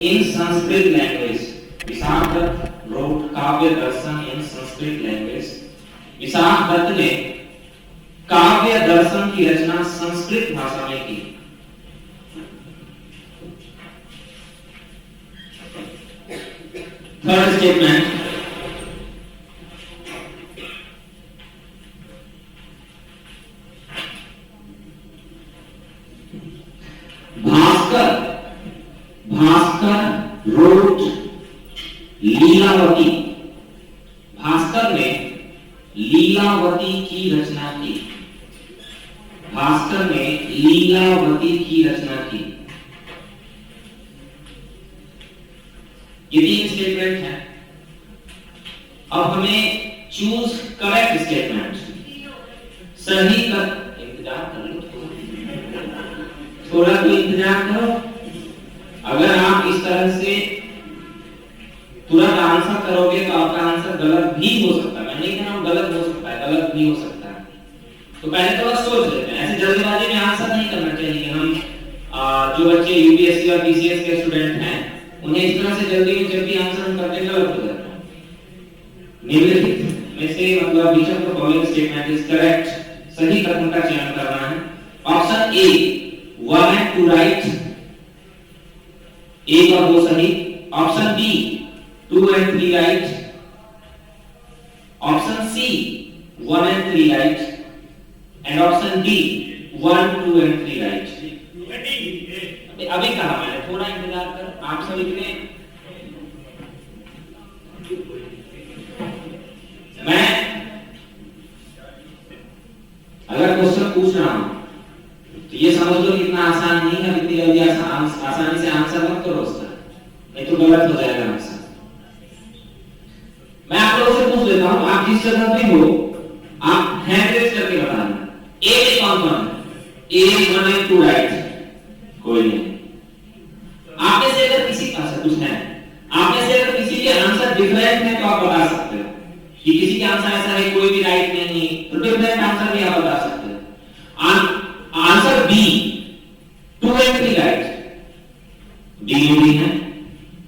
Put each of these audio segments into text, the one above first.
in Sanskrit language. Vishakh Dutt wrote काव्य दर्शन in Sanskrit language. Vishakh Dutt ने काव्य दर्शन की रचना संस्कृत भाषा में की। Third statement, Bhaskar wrote Lilavati. Bhaskar ने लीलावती की रचना की। भास्कर ने लीलावती की रचना की। ये तीन स्टेटमेंट है। अब हमें चूज करेक्ट स्टेटमेंट। सही कर इंतजार कर लो, थोड़ा तो इंतजार करो। अगर आप इस तरह से तुरंत आंसर करोगे तो आपका आंसर गलत भी हो सकता है। मैं नहीं कह रहा हूं गलत हो सकता है, गलत भी हो सकता है। तो पहले थोड़ा सोच लेते हैं। ऐसे जल्दबाजी में आंसर नहीं करना चाहिए। हम जो बच्चे यूपीएससी और पीसीएस के स्टूडेंट हैं, उन्हें इस तरह से जल्दी में जब भी आंसर हम करते हैं गलत हो जाता है। निम्नलिखित में से मतलब which of the following statement is correct. सही कथन का चयन करना है। ऑप्शन ए 1 and 2 राइट, एक और दो सही। Option B 2 and 3 right. Option C 1 and 3 right and option D 1, 2 and 3 right. अभी कहा मैंने, थोड़ा इंतजार कर। आप सभी ने मैं अगर क्वेश्चन पूछ रहा हूं तो ये समझ लो इतना आसान नहीं है। इतनी जल्दी आसानी से आंसर मत करो उसका, नहीं तो गलत हो जाएगा आंसर। मैं आप लोगों से पूछ लेता हूं, आप जिस जगह पे हो आप हैंड रेज करके बताना। ए में कौन कौन है? ए 1 and 2 राइट, कोई नहीं। आप में से अगर किसी कुछ है, आप में से अगर किसी के आंसर डिफरेंट है तो आप बता सकते हो कि किसी के आंसर ऐसा है कोई भी राइट नहीं, तो डिफरेंट आंसर भी आप बता सकते हो। Answer B 2 and 3 right, D में भी है।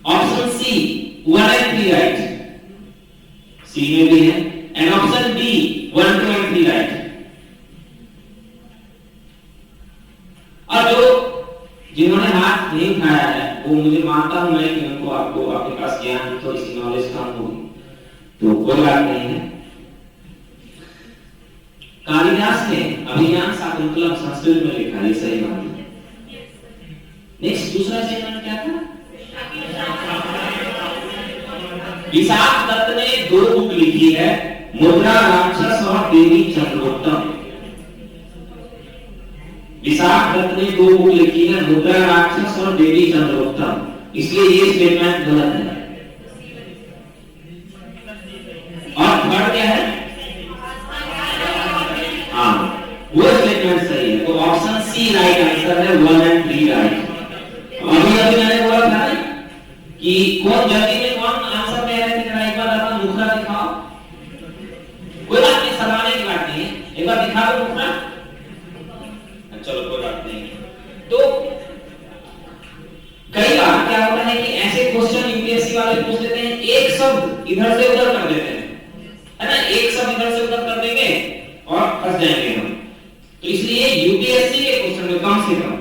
Option C 1 and 3 right, C में भी है। And option D 1, 2 and 3 right. और जो जिन्होंने हाथ नहीं उठाया है वो मुझे मानता हूं मैं कि उनको आपको आपके पास ज्ञान थोड़ी सी नॉलेज कम होगी, तो कोई बात नहीं है। कालिदास ने अभिज्ञान शाकुंतलम संस्कृत में लिखा, ये सही बात है। नेक्स्ट दूसरा स्टेटमेंट क्या था? विशाख दत्त ने 2 बुक लिखी है, मुद्रा राक्षस और देवी चंद्रोत्तम। विशाख दत्त ने 2 बुक लिखी है, मुद्रा राक्षस और देवी चंद्रोत्तम, इसलिए ये स्टेटमेंट गलत है। और थर्ड क्या है? हाँ, वो स्टेटमेंट सही है। तो ऑप्शन सी राइट आंसर है, 1 and 3 राइट। अभी मैंने बोला था ना कि कौन जल्दी में कौन आंसर दे रहे थे, जरा एक बार अपना मुखड़ा दिखाओ। कोई बात नहीं, शर्माने की बात नहीं है, एक बार दिखा दो मुखड़ा। चलो कोई बात नहीं। तो कई बार क्या होता है कि ऐसे क्वेश्चन यूपीएससी वाले पूछ लेते हैं, एक शब्द इधर से उधर कर देते हैं, है ना, एक शब्द इधर से उधर कर देंगे और फंस जाएंगे हम। तो इसलिए यूपीएससी के क्वेश्चन में कम से कम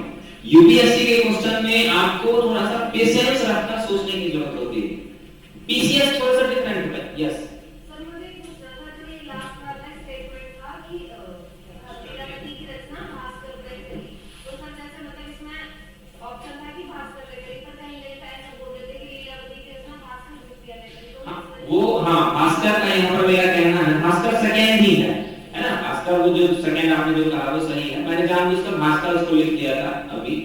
यूपीएससी के क्वेश्चन में आपको थोड़ा सा पेशेंस रखकर सोचने की जरूरत होती है। पीसीएस थोड़ा सा डिफरेंट है। यस सर, मुझे पूछना था जो ये लास्ट वाला स्टेटमेंट था कि लीलावती की रचना भास्कर ने करी, तो सर जैसे मतलब इसमें ऑप्शन था कि भास्कर ने करी, पर कहीं लेता है ऐसा बोल देते कि लीलावती की रचना भास्कर ने करी, तो वो हाँ भास्कर का यहाँ पर मेरा कहना है, भास्कर सेकेंड ही है ना। भास्कर वो जो सेकेंड आपने जो कहा वो सही है। मैंने जानबूझकर भास्कर उसको लिख दिया था अभी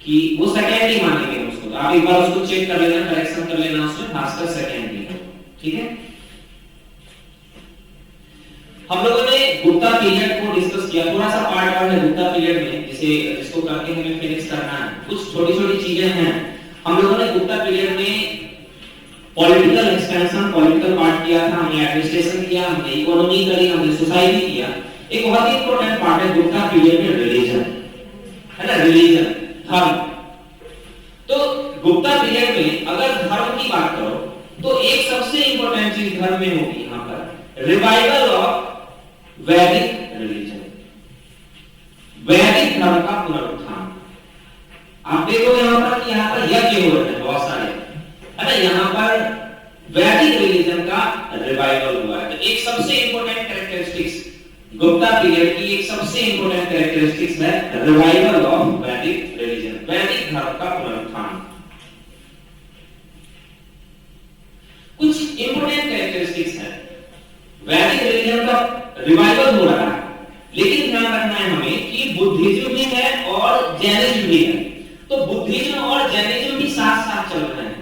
कि वो सेकेंड ही मानेंगे उसको। तो आप एक बार उसको चेक कर लेना, करेक्शन कर लेना उसमें, भास्कर सेकेंड ही है। ठीक है, हम लोगों ने गुप्ता पीरियड को डिस्कस किया। थोड़ा सा पार्ट और है गुप्ता पीरियड में जिसको करके हमें फिनिश करना है। कुछ छोटी छोटी चीजें हैं। हम लोगों ने गुप्ता पीरियड में पॉलिटिकल एक्सपेंशन, पॉलिटिकल पार्ट किया था, हमने एडमिनिस्ट्रेशन किया, हमने इकोनॉमी करी, हमने सोसाइटी किया। एक बहुत ही इंपॉर्टेंट पार्ट है गुप्ता पीरियड में रिलीजन, है ना, रिलीजन धर्म। तो गुप्ता पीरियड में में अगर धर्म की बात करो तो एक सबसे इंपॉर्टेंट चीज धर्म में होगी यहां पर रिवाइवल ऑफ वैदिक रिलीजन, वैदिक धर्म का पुनरुत्थान। आप देखो यहां पर यज्ञ हो रहे हैं बहुत सारे, है ना, यहां पर वैदिक रिलीजन का रिवाइवल हुआ है। तो एक सबसे इंपॉर्टेंट कैरेक्टरिस्टिक्स गुप्ता पीरियड की एक सबसे इंपॉर्टेंट कैरेक्टरिस्टिक्स है रिवाइवल ऑफ वैदिक रिलीजन, वैदिक धर्म का पुनरुत्थान। कुछ इंपॉर्टेंट कैरेक्टरिस्टिक्स है, वैदिक रिलीजन का रिवाइवल हो रहा है, लेकिन ध्यान रखना है हमें कि बुद्धिज्म भी है और जैनिज्म भी है। तो बुद्धिज्म और जैनिज्म भी साथ साथ चल रहे हैं।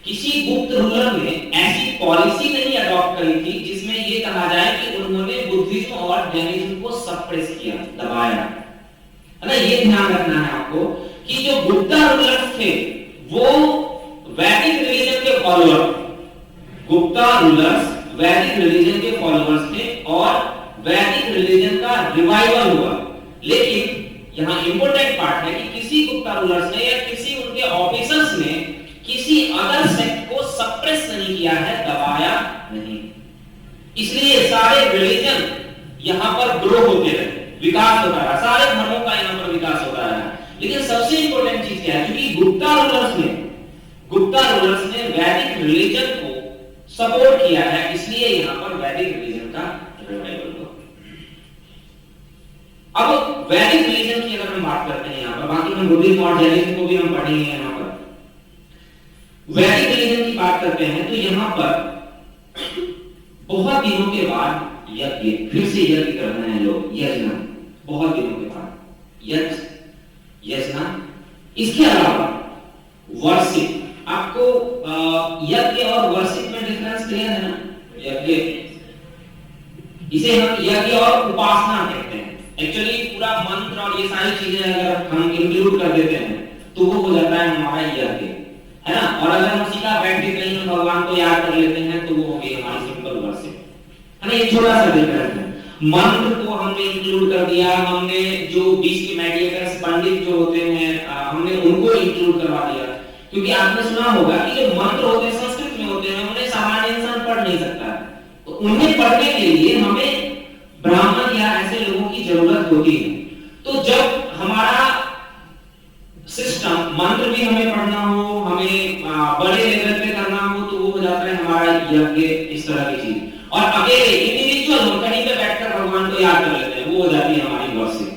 किसी गुप्त रूलर ने ऐसी पॉलिसी नहीं अडॉप्ट करी थी जिसमें यह कहा जाए कि उन्होंने बुद्धिज्म और जैनिज्म को सप्रेस किया, दबाया, है ना। ये ध्यान रखना है आपको कि जो गुप्ता रूलर्स थे वो वैदिक रिलीजन के फॉलोअर, गुप्ता रूलर्स वैदिक रिलीजन के फॉलोअर्स थे और वैदिक रिलीजन का रिवाइवल हुआ। लेकिन यहां इंपॉर्टेंट पार्ट है कि किसी गुप्ता रूलर्स ने या किसी उनके ऑफिसर्स ने किसी अदर सेक्ट को सप्रेस नहीं किया है, दबाया नहीं। इसलिए सारे रिलीजन यहां पर ग्रो होते रहे, विकास होता रहा, सारे धर्मों का यहां पर विकास होता रहा। लेकिन सबसे इंपॉर्टेंट चीज क्या है, क्योंकि गुप्ता रूलर्स ने वैदिक रिलीजन को सपोर्ट किया है, इसलिए यहां पर वैदिक रिलीजन का रिवाइवल हुआ। अब वैदिक रिलीजन की अगर हम बात करते हैं यहां पर, बाकी हम बुद्धिज्म और जैनिज्म को भी हम पढ़ेंगे यहां पर, वैदिक रिलीजन की बात करते हैं तो यहां पर बहुत दिनों के बाद यज्ञ, फिर से यज्ञ कर रहे हैं लोग, यज्ञ, बहुत दिनों के बाद यज्ञ। इसके अलावा वर्शिप, आपको यज्ञ और वर्शिप में डिफरेंस क्लियर है ना। यज्ञ इसे हम यज्ञ और उपासना कहते हैं। एक्चुअली पूरा मंत्र और ये सारी चीजें अगर हम इंक्लूड कर देते हैं तो वो हो जाता है हमारा यज्ञ, है ना। और अगर हम सीधा बैठ के कहीं हम भगवान को याद कर लेते हैं तो वो हो गई हमारी सिंपल वर्शिप, है ना। ये छोटा सा डिफरेंस है। मंत्र को हमने इंक्लूड कर दिया, हमने जो बीच के मेडिएटर्स पंडित जो होते हैं हमने उनको इंक्लूड करवा दिया, क्योंकि आपने सुना होगा कि जो मंत्र होते हैं संस्कृत में होते हैं, उन्हें सामान्य इंसान पढ़ नहीं सकता है। तो उन्हें पढ़ने के लिए हमें ब्राह्मण या ऐसे लोगों की जरूरत होती है। तो जब हमारा सिस्टम मंत्र भी हमें पढ़ना हो, हमें बड़े लेवल पे करना हो, तो वो हो जाता है हमारा यज्ञ, इस तरह की चीज। और अकेले इंडिविजुअल हम कहीं पे बैठकर भगवान को याद कर लेते हैं, वो हो जाती है हमारी वर्शिप।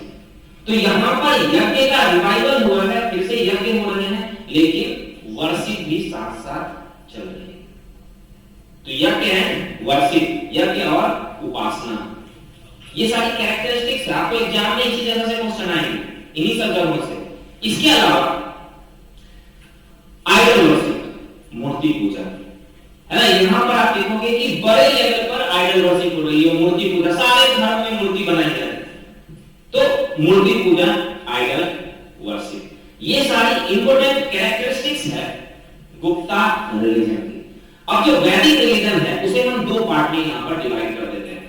तो यहाँ पर यज्ञ का रिवाइवल हुआ है, फिर से यज्ञ हो रहे हैं, लेकिन वर्शिप भी साथ साथ चल रही है। तो यज्ञ है, वर्शिप, यज्ञ और उपासना, ये सारी कैरेक्टरिस्टिक्स आपको एग्जाम में इसी जगह से क्वेश्चन आएंगे, इन्हीं सब जगहों से। इसके अलावा आइडल वर्शिप, मूर्ति पूजा, है ना। यहां पर आप देखोगे कि बड़े लेवल पर आइडल वर्शिप हो रही है, मूर्ति पूजा, सारे धर्म में मूर्ति बनाई जाती है। तो मूर्ति पूजा, आइडल वर्शिप, ये सारी इंपॉर्टेंट कैरेक्टरिस्टिक्स है गुप्ता रिलीजन की। अब जो वैदिक रिलीजन है उसे हम दो पार्ट में यहां पर डिवाइड कर देते हैं।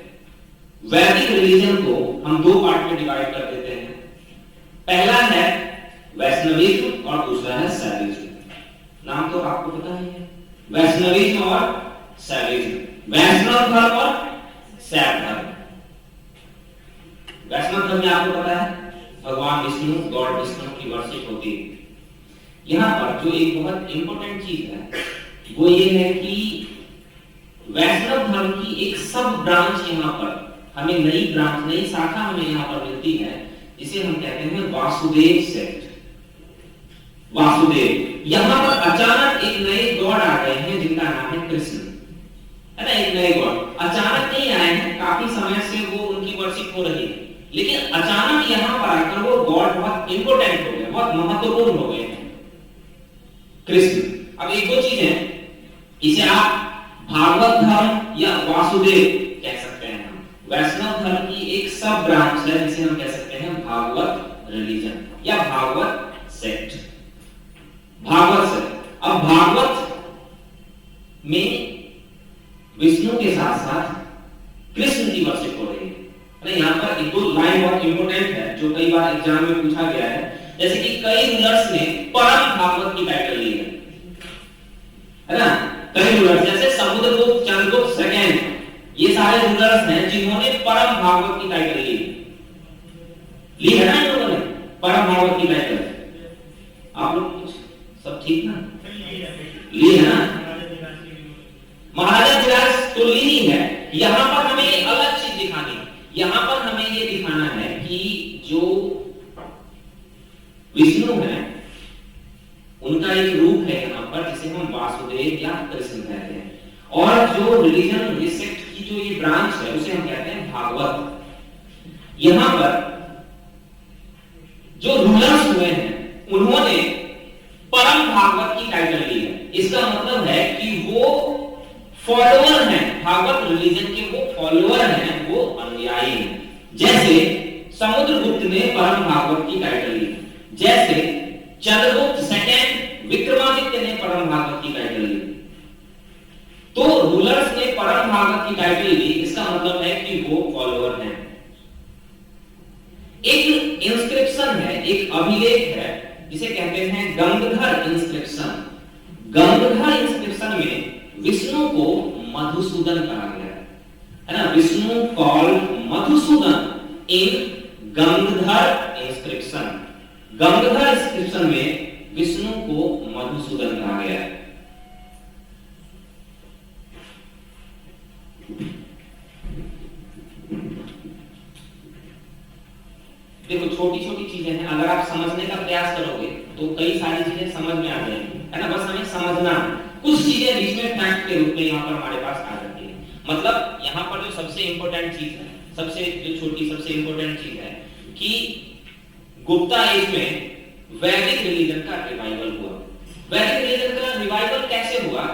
वैदिक रिलीजन को हम दो पार्ट में डिवाइड कर देते हैं। पहला है वैष्णविज्म और दूसरा है शैविज्म। नाम तो आपको पता ही है, वैष्णविज्म और शैविज्म, वैष्णव धर्म और शैव धर्म। वैष्णव धर्म में आपको पता है भगवान विष्णु, गॉड विष्णु की वर्शिप होती है। यहां पर जो एक बहुत इंपॉर्टेंट चीज है वो ये है कि वैष्णव धर्म की एक सब ब्रांच यहां पर हमें, नई ब्रांच, नई शाखा हमें यहां पर मिलती है, जिसे हम कहते हैं वासुदेव सेक्ट। वासुदेव, यहां पर अचानक एक नए गॉड आ गए हैं जिनका नाम है कृष्ण, है ना। एक नए गॉड अचानक नहीं आए हैं, काफी समय से वो उनकी वर्शिप हो रही है, लेकिन अचानक यहां पर आकर वो गॉड बहुत इंपॉर्टेंट हो गए, बहुत महत्वपूर्ण हो गए हैं, कृष्ण। अब एक दो चीजें, इसे आप भागवत धर्म या वासुदेव कह सकते हैं। वैष्णव धर्म की एक सब ब्रांच है जिसे हम कह सकते हैं भागवत रिलीजन या भागवत सेक्ट, भागवत सेक्ट। अब भागवत में विष्णु के साथ साथ कृष्ण की वर्शिप हो रही है। यहाँ पर एक दो लाइन बहुत इंपॉर्टेंट है जो कई बार एग्जाम में पूछा गया है, जैसे कि कई रूलर्स ने परम भागवत की टाइटल ली है। है ना। कई रूलर्स जैसे समुद्रगुप्त, चंद्रगुप्त सेकंड, ये सारे रूलर्स हैं जिन्होंने परम भागवत की टाइटल ली है ना, इन लोगों ने परम भागवत की टाइटल। आप लोग कुछ सब ठीक ना, ली है ना। महाराजा विलास तो ली ही है। यहां पर हमें एक अलग चीज दिखानी है, यहां पर हमें ये दिखाना है कि जो विष्णु है उनका एक रूप है यहाँ पर जिसे हम वासुदेव या कृष्ण कहते हैं, और जो रिलीजन, ये सेक्ट की जो ये ब्रांच है उसे हम कहते हैं भागवत। यहां पर जो रूलर्स हुए हैं उन्होंने परम भागवत की टाइटल ली है। इसका मतलब है कि वो फॉलोअर हैं, भागवत रिलीजन के वो फॉलोअर हैं, वो अनुयायी हैं। जैसे समुद्रगुप्त ने परम भागवत की टाइटल ली, जैसे चंद्रगुप्त सेकंड, विक्रमादित्य ने परम भागवत की टाइटल ली। तो रूलर्स ने परम भागवत की टाइटल ली, इसका मतलब है कि वो फॉलोअर हैं। एक इंस्क्रिप्शन है, एक अभिलेख है जिसे कहते हैं गंगधर इंस्क्रिप्शन। गंगधर इंस्क्रिप्शन में विष्णु को मधुसूदन कहा गया है ना, विष्णु कॉल्ड मधुसूदन इन गंगधर इंस्क्रिप्शन। गंगधर इंस्क्रिप्शन में विष्णु को मधुसूदन कहा गया है। देखो छोटी छोटी चीजें हैं, अगर आप समझने का प्रयास करोगे तो कई सारी चीजें समझ में आ जाएंगी, है ना। बस हमें समझना, कुछ चीजें बीच में फैक्ट के रूप में यहाँ पर हमारे पास आ जाती है। मतलब यहाँ पर जो सबसे इंपॉर्टेंट चीज है, सबसे जो छोटी सबसे इंपॉर्टेंट चीज है कि गुप्ता एज में वैदिक रिलीजन का रिवाइवल हुआ। वैदिक रिलीजन का रिवाइवल कैसे हुआ?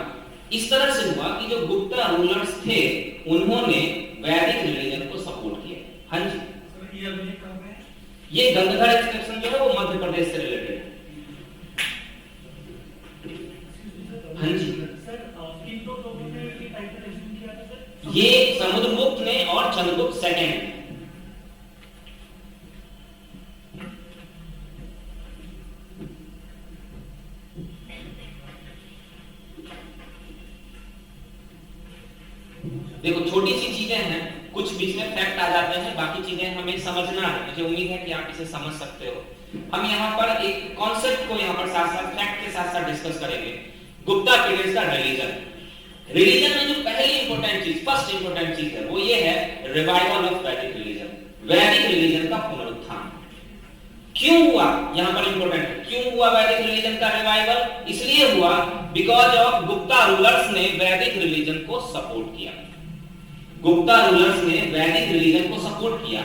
इस तरह से हुआ कि जो गुप्ता रूलर्स थे उन्होंने वैदिक रिलीजन को सपोर्ट किया। हाँ जी, ये गंगधर इंस्क्रिप्शन जो है वो मध्य प्रदेश से रिलेटेड है। हाँ जी, ये समुद्रगुप्त ने और चंद्रगुप्त सेकंड। देखो छोटी सी चीजें हैं, कुछ बीच में फैक्ट आ जाते हैं, बाकी चीजें हमें समझना है। मुझे उम्मीद है कि आप इसे समझ सकते हो। हम यहाँ पर एक कॉन्सेप्ट को यहाँ पर साथ साथ फैक्ट के साथ साथ डिस्कस करेंगे। गुप्ता पीरियड का रिलीजन, रिलीजन में जो पहली इंपॉर्टेंट चीज, फर्स्ट इंपॉर्टेंट चीज है वो ये है रिवाइवल ऑफ वैदिक रिलीजन, वैदिक रिलीजन का पुनरुत्थान। क्यों हुआ? यहाँ पर इंपॉर्टेंट है, क्यों हुआ वैदिक रिलीजन का रिवाइवल? इसलिए हुआ बिकॉज ऑफ गुप्ता रूलर्स ने वैदिक रिलीजन को सपोर्ट किया। गुप्ता रूलर्स ने वैदिक रिलीजन को सपोर्ट किया,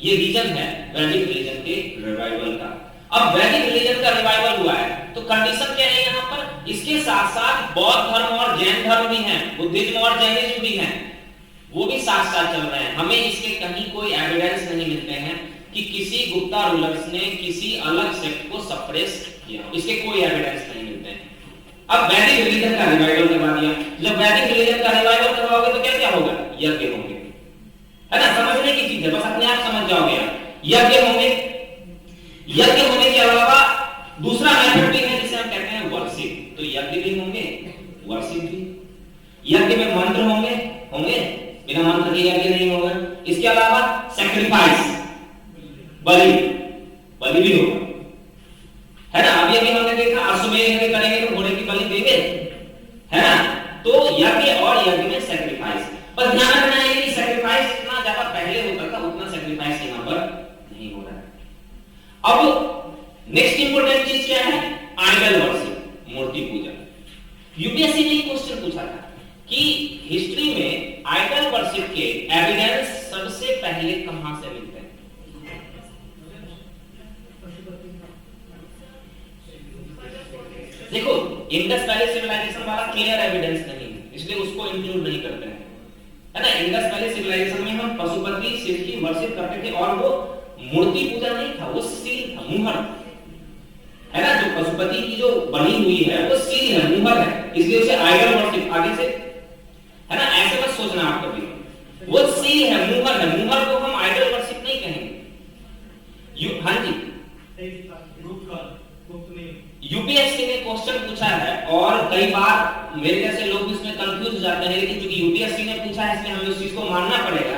ये रीजन है वैदिक रिलीजन के रिवाइवल का। अब वैदिक रिलीजन का रिवाइवल हुआ है तो कंडीशन क्या है यहाँ पर? इसके साथ साथ बौद्ध धर्म और जैन धर्म भी हैं, बुद्धिज्म और जैनिज्म भी हैं, वो भी साथ साथ चल रहे हैं। हमें इसके कहीं कोई एविडेंस नहीं मिलते हैं कि किसी गुप्ता रूलर्स ने किसी अलग सेक्ट को सप्रेस किया, इसके कोई एविडेंस नहीं मिलते हैं। अब वैदिक रिलीजन का रिवाइवल करवा दिया, जब वैदिक रिलीजन का रिवाइवल करवाओगे तो क्या क्या होगा? यज्ञ होंगे, है ना। समझने की चीज है, बस अपने आप समझ जाओगे आप। यज्ञ होंगे, यज्ञ होने के अलावा दूसरा मेथड भी है जिसे हम कहते हैं वर्शिप। तो यज्ञ भी होंगे, वर्शिप भी। यज्ञ में मंत्र होंगे, होंगे, बिना मंत्र के यज्ञ नहीं होगा। इसके अलावा सैक्रिफाइस, बलि, बलि भी होगा, है ना। अभी हमने देखा अश्वमेध यज्ञ करेंगे तो घोड़े की बलि देंगे, है ना। तो यज्ञ और यज्ञ में सैक्रिफाइस। पर ध्यान रखना है कि सैक्रिफाइस जितना ज्यादा पहले होता था उतना सैक्रिफाइस यहाँ पर नहीं हो रहा है। अब नेक्स्ट इंपॉर्टेंट चीज क्या है? आइडल वर्शिप, मूर्ति पूजा। यूपीएससी ने एक क्वेश्चन पूछा था कि हिस्ट्री में आइडल वर्शिप के एविडेंस सबसे पहले कहां से मिलते हैं? देखो इंडस वैली सिविलाइजेशन वाला क्लियर एविडेंस नहीं है, इसलिए उसको इंक्लूड नहीं करते हैं, है ना। इंडस वैली सिविलाइजेशन में हम पशुपति शिव की वर्शिप करते थे और वो मूर्ति पूजा नहीं था, वो सील था, मुहर, है ना। जो पशुपति की जो बनी हुई है वो सील है, मुहर है, इसलिए उसे आइडल वर्शिप आगे से, है ना। ऐसे मत सोचना आप कभी, वो सील है, मुहर है, मुहर को हम आइडल वर्शिप नहीं कहेंगे। हाँ जी, यूपीएससी ने क्वेश्चन पूछा है और कई कई बार मेरे जैसे लोग इसमें कंफ्यूज हो जाते हैं, लेकिन क्योंकि यूपीएससी ने पूछा है इसलिए हमें उस चीज को मानना पड़ेगा।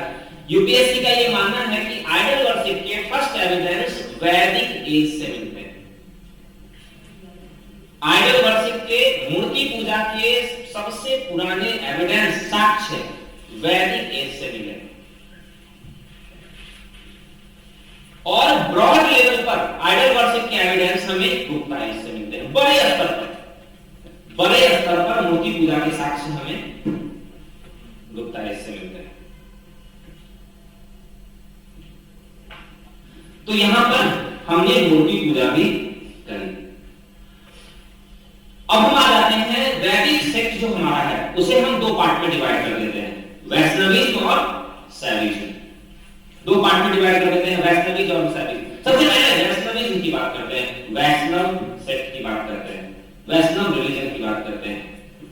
यूपीएससी का ये मानना है कि आइडल वर्शिप के फर्स्ट एविडेंस वैदिक एज से मिलते हैं। आइडल वर्शिप के मूर्ति पूजा के सबसे पुराने एविडेंस साक्ष्य वैदिक एज से मिले और ब्रॉड लेवल पर आइडल वर्शिप के एविडेंस हमें गुप्त एज से मिलते हैं। बड़े स्तर पर मूर्ति पूजा के साक्ष्य हमें गुप्त एज से मिलते हैं। तो यहां पर हमने मूर्ति पूजा भी करी। अब हम आ जाते हैं वैदिक सेक्ट जो हमारा है उसे हम दो पार्ट में डिवाइड कर देते हैं, वैष्णविज्म और शैविज्म। दो पार्ट में डिवाइड कर देते हैं, वैष्णविज्म और शैविज्म। सबसे पहले वैष्णविज्म की बात करते हैं, वैष्णव सेक्ट की बात करते हैं, वैष्णव रिलीजन की बात करते हैं।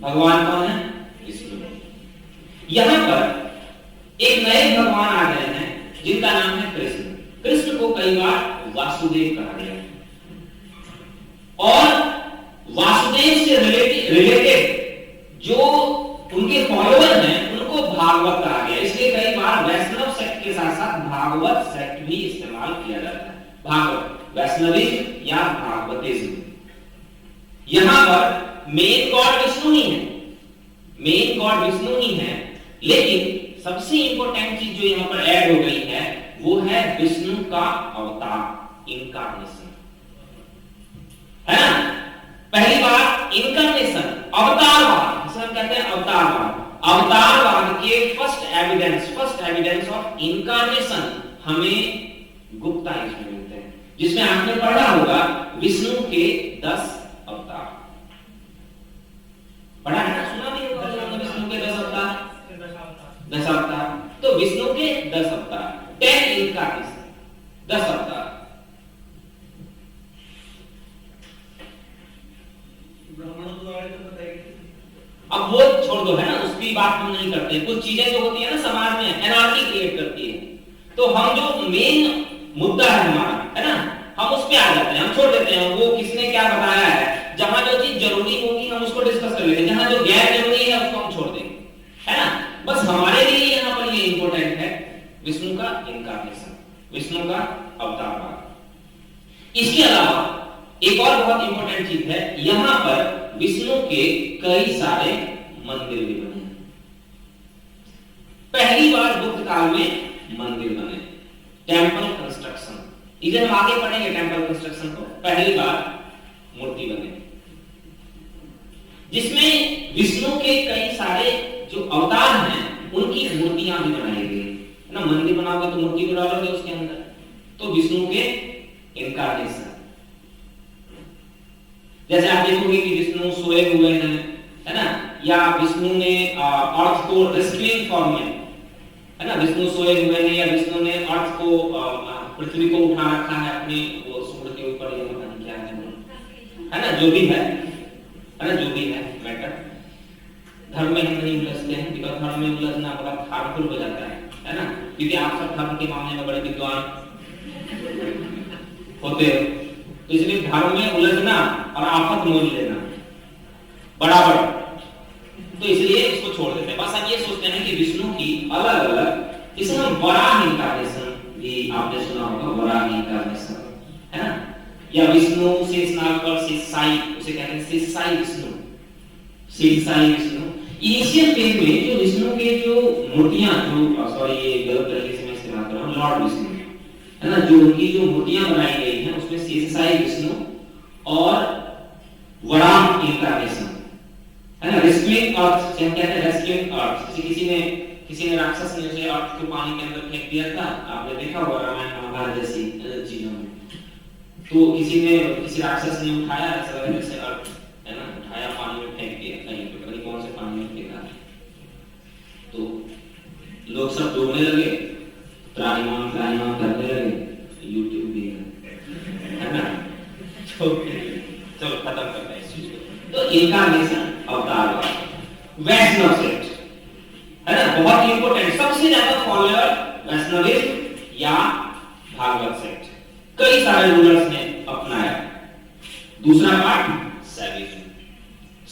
भगवान कौन है? विष्णु। यहां पर एक नए भगवान आ गए हैं जिनका नाम है कृष्ण। कृष्ण को कई बार वासुदेव कहा गया और वासुदेव से रिलेटेड जो उनके फॉलोअर हैं उनको भागवत कहा गया। इसलिए कई बार वैष्णव सेक्ट के साथ साथ भागवत सेक्ट भी इस्तेमाल किया जाता है। भागवत, वैष्णविज्म या भागवतिज्म। यहां पर मेन गॉड विष्णु ही है, मेन गॉड विष्णु ही है, लेकिन सबसे इंपॉर्टेंट चीज जो यहां पर ऐड हो गई है वो है विष्णु का अवतार, इनकार्नेशन, है ना। पहली बात इनकार्नेशन, अवतारवाद, जिसे हम कहते हैं अवतारवाद। अवतारवाद के फर्स्ट एविडेंस ऑफ इनकार्नेशन हमें गुप्त एज में मिलते हैं, जिसमें आपने पढ़ा होगा विष्णु के 10 अवतार। पढ़ा है ना, सुना नहीं होगा विष्णु के 10 अवतार, 10 अवतार। तो विष्णु के 10 अवतार, 10 इनकार्नेशन, 10 अवतार। अब वो छोड़ दो, है ना, उसकी बात हम नहीं करते। कुछ चीजें जो होती है ना समाज में एनार्की क्रिएट करती है, तो हम जो मेन मुद्दा है हमारा, है ना, हम उस पे आ जाते हैं, हम छोड़ देते हैं वो किसने क्या बताया है। जहां जो चीज जरूरी होगी हम उसको डिस्कस कर लेते हैं, जहां जो गैर जरूरी है उसको हम छोड़ देंगे, है ना। बस हमारे लिए यहां पर ये इंपॉर्टेंट है विष्णु का इनकार्नेशन, विष्णु का अवतार। इसके अलावा एक और बहुत इंपॉर्टेंट चीज है, यहां पर विष्णु के कई सारे मंदिर भी बने। पहली बार गुप्त काल में मंदिर बने, टेंपल कंस्ट्रक्शन। इधर हम आगे पढ़ेंगे टेंपल कंस्ट्रक्शन को। पहली बार मूर्ति बने जिसमें विष्णु के कई सारे जो अवतार हैं उनकी मूर्तियां भी बनाई गई, है ना। मंदिर बनाओगे तो मूर्ति को डालोगे उसके अंदर, तो विष्णु के इनकार्नेशन। जैसे आप देखोगे कि विष्णु सोए हुए हैं, है ना, या विष्णु ने अर्थ को रेस्क्यूइंग फॉर्म में, है ना, विष्णु सोए हुए हैं, या विष्णु ने अर्थ को पृथ्वी को उठा रखा है अपने वो सूर्य के ऊपर, या पता नहीं क्या है ना, जो भी है ना, जो भी है मैटर। धर्म में हम नहीं उलझते हैं, बिकॉज धर्म में उलझना बहुत हार्मफुल हो जाता है ना, क्योंकि आप सब धर्म के मामले में बड़े विद्वान होते हो, तो इसलिए धर्म में उलझना और आफत मोल लेना बराबर, तो इसलिए इसको छोड़ देते हैं। बस हम ये सोचते हैं कि विष्णु की अलग अलग, इसे हम वराह इनकार्नेशन भी आपने सुना होगा, वराह इनकार्नेशन, है ना, या विष्णु शेषनाग पर शेषशायी, उसे कहते हैं शेषशायी विष्णु, शेषशायी विष्णु। इनिशियल फेज में जो विष्णु के जो मूर्तियां, जो सॉरी ये गलत तरीके से मैं इस्तेमाल कर रहा हूं, लॉर्ड विष्णु, है ना, जो उनकी जो मूर्तियां बनाई गई हैं उसमें शेषशायी विष्णु और वराह इनकार्नेशन, है ना, रेस्क्यूइंग अर्थ, हम कहते हैं रेस्क्यूइंग अर्थ। किसी ने राक्षस ने उसे अर्थ को पानी के अंदर फेंक दिया था, आपने देखा होगा रामायण महाभारत जैसी चीजों में, तो किसी राक्षस ने उठाया ऐसा लगा जैसे अर्थ, है ना, उठाया पानी में फेंक दिया, कहीं पे पता नहीं कौन से पानी में फेंका, तो लोग सब डूबने लगे, त्राहिमाम करने लगे, YouTube भी है ना। चलो खत्म करते हैं इस चीज को। तो इनकार्नेशन, अवतारवाद, वैष्णव सेक्ट, है ना, बहुत इंपॉर्टेंट, सबसे ज्यादा फॉलोअर वैष्णविज्म या भागवत सेक्ट, कई सारे रूलर्स ने अपनाया। दूसरा पार्ट शैविज्म।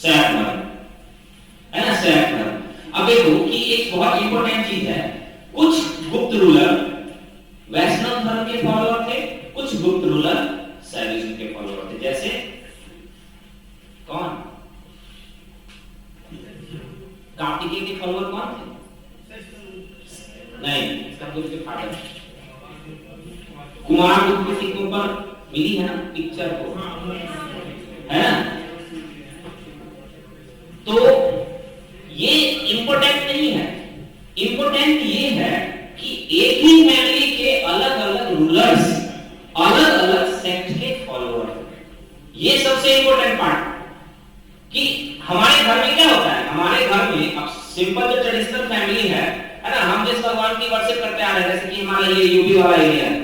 शैव धर्म, है ना, शैव धर्म। अब देखो कि एक बहुत इंपॉर्टेंट चीज है, कुछ गुप्त रूलर वैष्णव धर्म के फॉलोअर थे, कुछ गुप्त रूलर शैविज्म के फॉलोअर थे। जैसे कौन? कार्तिकेय के फॉलोअर कौन थे? नहीं, इसका कुछ के फादर कुमार गुप्त किसी के ऊपर मिली है ना पिक्चर को, है ना? तो ये इंपॉर्टेंट नहीं है, इंपॉर्टेंट ये है कि एक ही फैमिली के अलग अलग रूलर्स, अलग अलग सेक्ट के फॉलोअर। ये सबसे इंपॉर्टेंट पार्ट कि हमारे घर में क्या होता है, हमारे घर में अब सिंपल जो ट्रेडिशनल फैमिली है ना, हम जिस भगवान की वर्शिप करते आ रहे हैं, जैसे कि हमारा ये यूपी वाला एरिया है,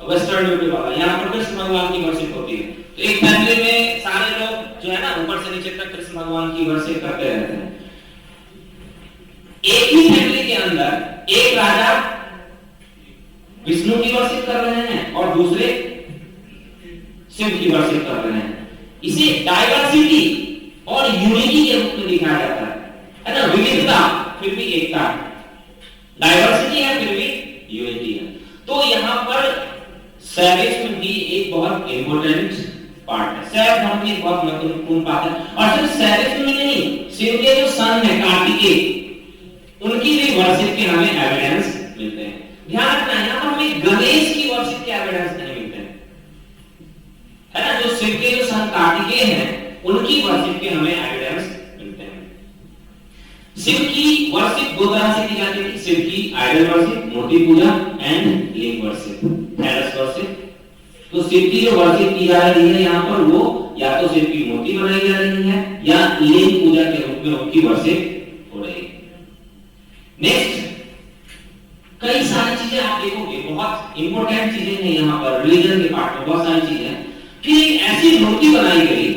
वेस्टर्न यूपी वाला, यहाँ पर कृष्ण भगवान की वर्शिप होती है। तो एक फैमिली में सारे लोग जो है ना ऊपर से नीचे तक कृष्ण भगवान की वर्शिप करते रहते हैं। एक ही फैमिली के अंदर एक राजा विष्णु की वर्शिप कर रहे हैं और दूसरे शिव की वर्शिप कर रहे हैं। इसे डाइवर्सिटी और यूनिटी के रूप में दिखाया जाता है ना, विविधता फिर भी एकता, डाइवर्सिटी है फिर भी यूनिटी है। तो यहाँ पर शैविज्म भी एक बहुत इंपॉर्टेंट पार्ट है, शैव धर्म की बहुत महत्वपूर्ण पार्ट है। और सिर्फ शैविज्म में नहीं, शिव के जो सन है कार्तिकेय, उनकी भी वर्शिप के हमें एविडेंस मिलते हैं। ध्यान रखना है, यहाँ पर हमें गणेश की वर्शिप के एविडेंस नहीं मिलते हैं, है ना? जो शिव के जो सन कार्तिकेय हैं, उनकी वर्शिप के हमें एविडेंस मिलते हैं। शिव की वर्शिप दो तरह से की जाती है, शिव की आइडल वर्शिप, मूर्ति पूजा, and linga worship, phallus worship. तो शिव की जो वर्शिप की जा रही है यहाँ पर, वो या तो शिव की मूर्ति बनाई जा रही है या लिंग पूजा के रूप में उनकी वर्शिप हो रही है। नेक्स्ट, कई सारी चीजें आप देखोगे, बहुत इंपॉर्टेंट चीजें हैं यहाँ पर रिलीजन के पार्ट में, बहुत सारी चीजें हैं कि एक ऐसी मूर्ति बनाई गई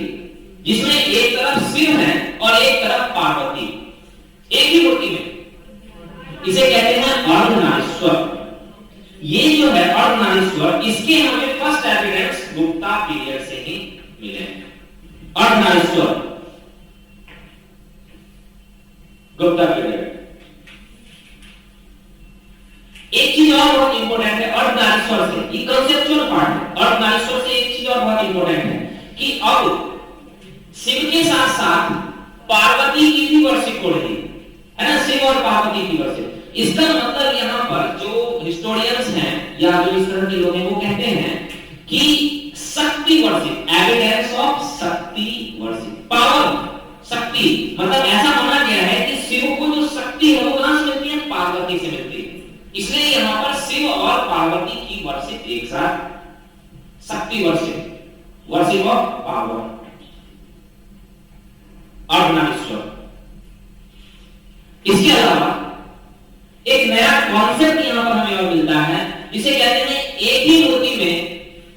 जिसमें एक तरफ शिव है और एक तरफ पार्वती, एक ही मूर्ति में। इसे कहते हैं अर्धनारीश्वर। ये जो है अर्धनारीश्वर, इसके हमें फर्स्ट एविडेंस गुप्ता पीरियड से ही मिले। अर्धनारीश्वर गुप्ता पीरियड। एक चीज और बहुत इंपॉर्टेंट है अर्धनारीश्वर से, ये कंसेप्चुअल पार्ट है। अर्धनारीश्वर से एक चीज और बहुत इंपॉर्टेंट है कि अब शिव के साथ साथ पार्वती की भी वर्शिप हो रही है ना, शिव और पार्वती की वर्शिप। इसका मतलब यहाँ पर जो हिस्टोरियंस हैं या जो इस तरह के लोग हैं, वो कहते हैं कि शक्ति वर्शिप, एविडेंस ऑफ शक्ति वर्शिप, पावर, शक्ति, मतलब ऐसा माना गया है कि शिव को जो शक्ति है वो कहां से मिलती है? पार्वती से मिलती है। इसलिए यहाँ पर शिव और पार्वती की वर्शिप एक साथ, Shakti worship, worship of power, Ardhanarishvara. इसके अलावा एक नया कॉन्सेप्ट यहाँ पर हमें और मिलता है, जिसे कहते हैं एक ही मूर्ति में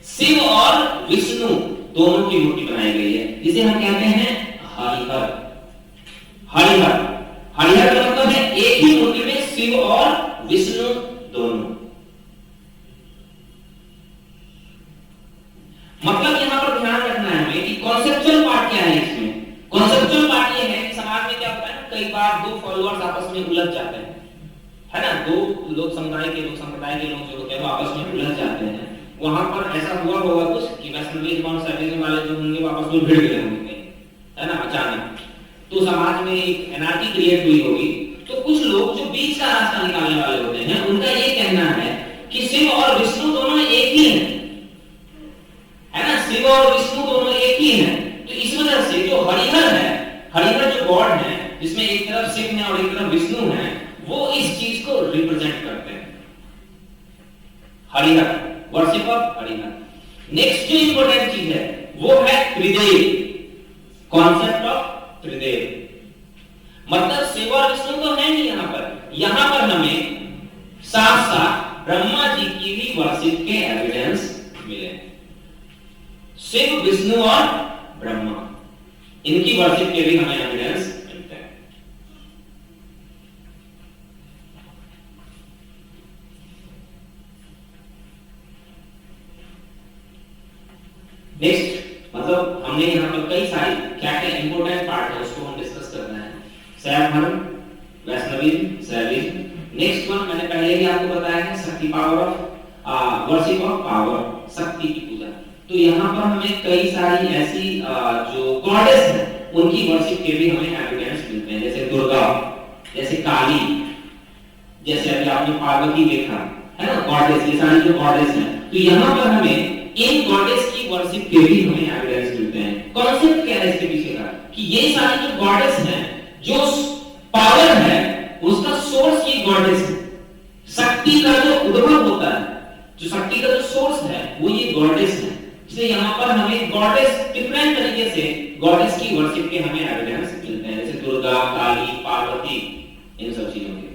शिव और विष्णु दोनों की मूर्ति बनाई गई है, जिसे हम कहते हैं हरिहर। हरिहर, हरिहर का मतलब है एक ही मूर्ति में शिव और विष्णु दोनों। मतलब यहां पर ध्यान रखना है हमें कि कॉन्सेप्चुअल पार्ट क्या है इसमें। कॉन्सेप्चुअल पार्ट ये है कि समाज में क्या होता है ना, कई बार दो फॉलोअर्स आपस में उलझ जाते हैं, है ना, दो लोग समुदाय के लोग, संप्रदाय के लोग जो होते हैं वो आपस में उलझ जाते हैं। वहां पर ऐसा हुआ होगा कुछ कि वैष्णवीज और शैविज्म वाले जो होंगे वो आपस में भिड़ गए होंगे, है ना, अचानक, तो समाज में एक एनार्की क्रिएट हुई होगी। तो कुछ लोग जो बीच का रास्ता निकालने वाले होते हैं, उनका ये कहना है कि शिव और विष्णु दोनों एक ही हैं, है ना, शिव और विष्णु दोनों एक ही हैं। तो इस वजह से जो हरिहर है, हरिहर जो गॉड है, जिसमें एक तरफ शिव है और एक तरफ विष्णु है, वो इस चीज को रिप्रेजेंट करते हैं। Harihar, worship of Harihar. Next जो इंपॉर्टेंट चीज है वो है त्रिदेव, कॉन्सेप्ट ऑफ त्रिदेव। मतलब शिव और विष्णु तो है नहीं यहाँ पर हमें साथ साथ ब्रह्मा जी की भी वर्शिप के एविडेंस मिले। शिव, विष्णु और ब्रह्मा, इनकी वर्शिप के भी हमें एविडेंस मिलते हैं। नेक्स्ट, मतलब हमने यहाँ पर कई सारी क्या क्या इंपॉर्टेंट पार्ट है उसको हम डिस्कस करना है। शैव धर्म, वैष्णविज्म, शैविज्म। नेक्स्ट वन मैंने पहले ही आपको बताया है शक्ति power of worship of power, शक्ति की पूजा। तो यहाँ पर हमें कई सारी ऐसी जो गॉडेस है उनकी वर्शिप के भी हमें एविडेंस मिलते हैं, जैसे दुर्गा, जैसे काली, जैसे अभी आपने पार्वती देखा है ना, गॉडेस, ये सारी जो गॉडेस हैं। तो यहाँ पर हमें इन गॉडेस की वर्शिप के भी हमें एविडेंस मिलते हैं। कॉन्सेप्ट क्या है इसके पीछे का कि ये सारी जो गॉडेस हैं, जो पावर है उसका सोर्स ये गॉडेस है। शक्ति का जो उद्भव होता है, जो शक्ति का जो सोर्स है वो ये गॉडेस है। इसलिए यहाँ पर हमें गॉडेस डिफरेंट तरीके से गॉडेस की वर्शिप के हमें एविडेंस मिलते हैं, जैसे दुर्गा, काली, पार्वती, इन सब चीजों के।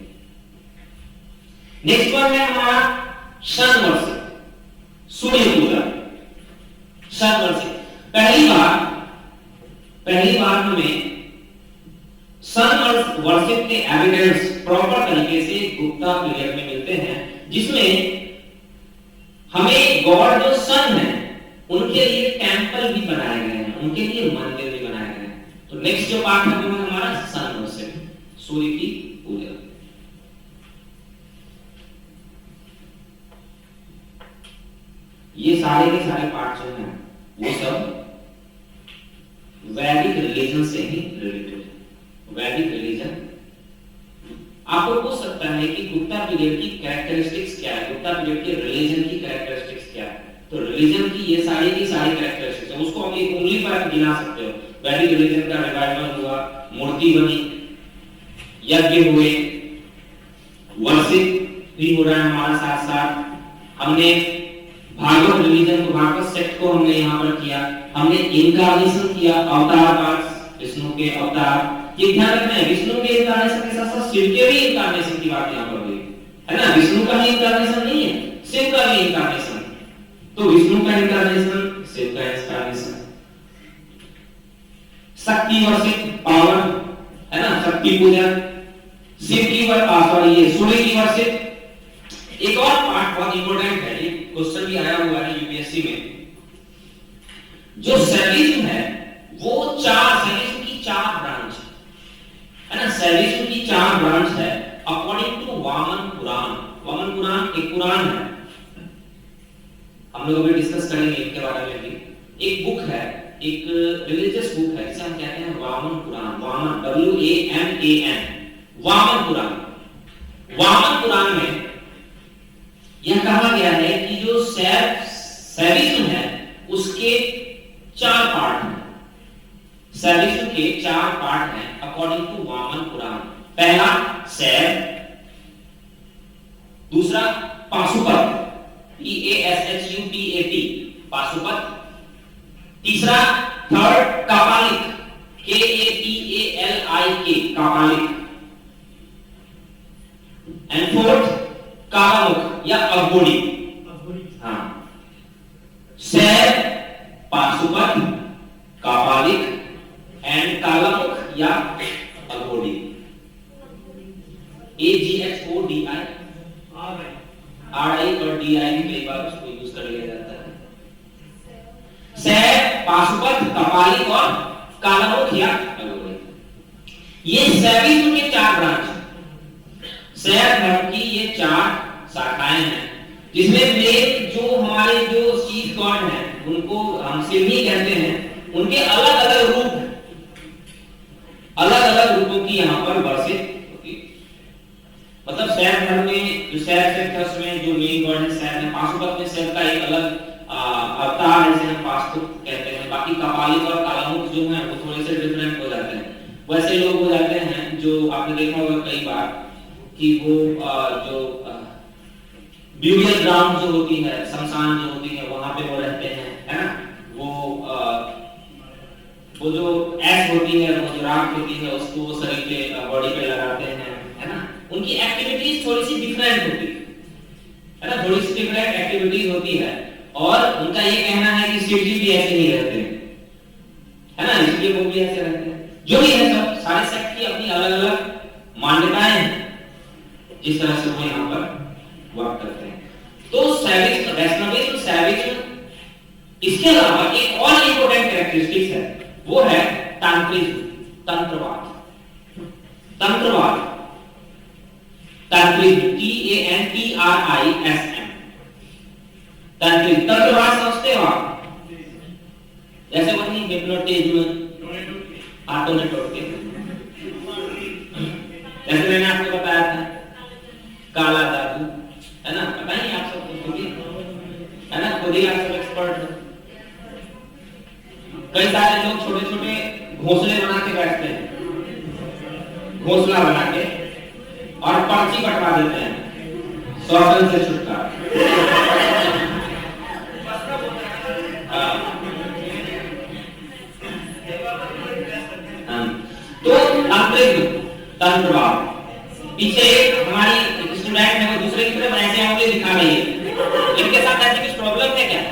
नेक्स्ट वन है हमारा सन वर्शिप, सूर्य पूजा, सन वर्शिप। पहली बार हमें सन वर्शिप के एविडेंस प्रॉपर तरीके से गुप्ता पीरियड में मिलते हैं, जिसमें हमें गॉड जो सन है उनके लिए टेंपल भी बनाए गए हैं, उनके लिए मंदिर भी बनाए गए हैं। तो नेक्स्ट जो पार्ट है वो है हमारा सन वर्शिप, सूर्य की पूजा। ये सारे के सारे पार्ट जो हैं वो सब वैदिक रिलीजन से ही रिलेटेड है। वैदिक रिलीजन आपको पूछ सकता है कि गुप्ता पीरियड की कैरेक्टरिस्टिक्स क्या है, गुप्ता पीरियड के रिलीजन की कैरेक्टरिस्टिक्स क्या है। तो रिलीजन की ये सारी की सारी कैरेक्टरिस्टिक्स है, उसको हम एक उंगली पर गिना सकते हो। वैदिक रिलीजन का रिवाइवल हुआ, मूर्ति बनी, यज्ञ हुए, वर्शिप भी हो रहा है हमारा साथ साथ। हमने भागवत रिलीजन को, भागवत सेक्ट को हमने यहाँ पर किया, हमने इनकार्नेशन किया, अवतार पाठ, विष्णु के अवतार। ये ध्यान रखना है, विष्णु के इनकार्नेशन के साथ साथ शिव के भी इनकार्नेशन की बात यहाँ पर हुई है ना। विष्णु का ही इनकार्नेशन नहीं है, शिव का भी इनकार्नेशन। तो विष्णु का इनकार्नेशन, शिव का इनकार्नेशन। शक्ति वर्शिप, पावर है ना, शक्ति पूजा, शिव की सॉरी ये सूर्य की वर्शिप। एक और पार्ट बहुत इंपॉर्टेंट है, ये क्वेश्चन भी आया हुआ है यूपीएससी में। जो शैविज्म है वो शैविज्म की 4 ब्रांच है ना, शैविज्म की 4 ब्रांच है अकॉर्डिंग टू वामन पुराण। वामन पुराण एक पुराण है, हम लोग अभी डिस्कस करेंगे इनके बारे में भी। एक बुक है, एक रिलीजियस बुक है जिसे हम कहते हैं वामन पुराण, वामन WAMAN, वामन पुराण। वामन पुराण में यह कहा गया है कि जो शैविज्म है उसके 4 पार्ट हैं। शैविज्म के 4 पार्ट हैं अकॉर्डिंग टू वामन पुराण। पहला शैव, दूसरा पाशुपत, PASHUPAT, पाशुपत। तीसरा third कापालिक, KAPALIK, कापालिक। And fourth Kalamukha या अघोरी। हाँ, शैव, पाशुपत, कापालिक एंड कालामुख या अघोरी। AGHODI, RI और DI भी कई बार उसको यूज कर लिया जाता है। शैव, पाशुपत, कापालिक और कालामुख या अघोरी, ये शैविज्म के 4 ब्रांच। शैव धर्म की ये 4 शाखाएं हैं, जिसमें मेन जो हमारे जो चीफ गॉड हैं उनको हम शिव ही कहते हैं, उनके अलग अलग रूप हैं, अलग अलग रूपों की यहाँ पर वर्शिप होती है। मतलब शैव धर्म में जो शैव सेक्ट है उसमें जो मेन गॉड है शैव है। पाशुपत में शैव का एक अलग अवतार है जिसे हम पाशुपत कहते हैं। बाकी कापालिक और कालामुख जो है वो थोड़े से डिफरेंट हो जाते हैं। वैसे लोग हो जाते हैं जो आपने देखा होगा कई बार कि वो जो ब्यूरियल ग्राउंड जो होती है, शमशान जो होती है, वहां पे वो रहते हैं है ना। वो जो ऐश होती है, वो जो राख होती है, उसको वो शरीर पे बॉडी पे लगाते हैं है ना। उनकी एक्टिविटीज थोड़ी सी डिफरेंट होती है ना, थोड़ी सी डिफरेंट एक्टिविटीज होती है। और उनका ये कहना है कि शिव जी भी ऐसे ही रहते हैं है ना, इसलिए वो भी ऐसे रहते हैं। जो भी है सब सारे सेक्ट की अपनी अलग अलग मान्यताएं हैं, जिस तरह से वो यहाँ पर वर्क करते हैं। तो शैविज्म, वैष्णविज्म, शैविज्म, इसके अलावा एक और इंपॉर्टेंट कैरेक्टरिस्टिक्स है, वो है तांत्रिक, तंत्रवाद, तंत्रवाद, तांत्रिक, TANTRISM, तांत्रिक, तंत्रवाद समझते हो आप? जैसे वही हिप्नोटिज्म, हाथों में टोटके, जैसे मैंने आपको बताया था काला जादू, है ना? पता ही आप सबको, है ना? खुद ही आप सब एक्सपर्ट हो। कई सारे लोग छोटे छोटे घोंसले बना के बैठते हैं, घोंसला बना के, और पर्ची कटवा देते हैं शौसन से छुटकारा। तो तांत्रिक, तंत्रवाद, पीछे हमारी स्टूडेंट है वो दूसरे की तरफ ऐसे आंखें दिखा रही है, इनके साथ ऐसी कुछ प्रॉब्लम है क्या?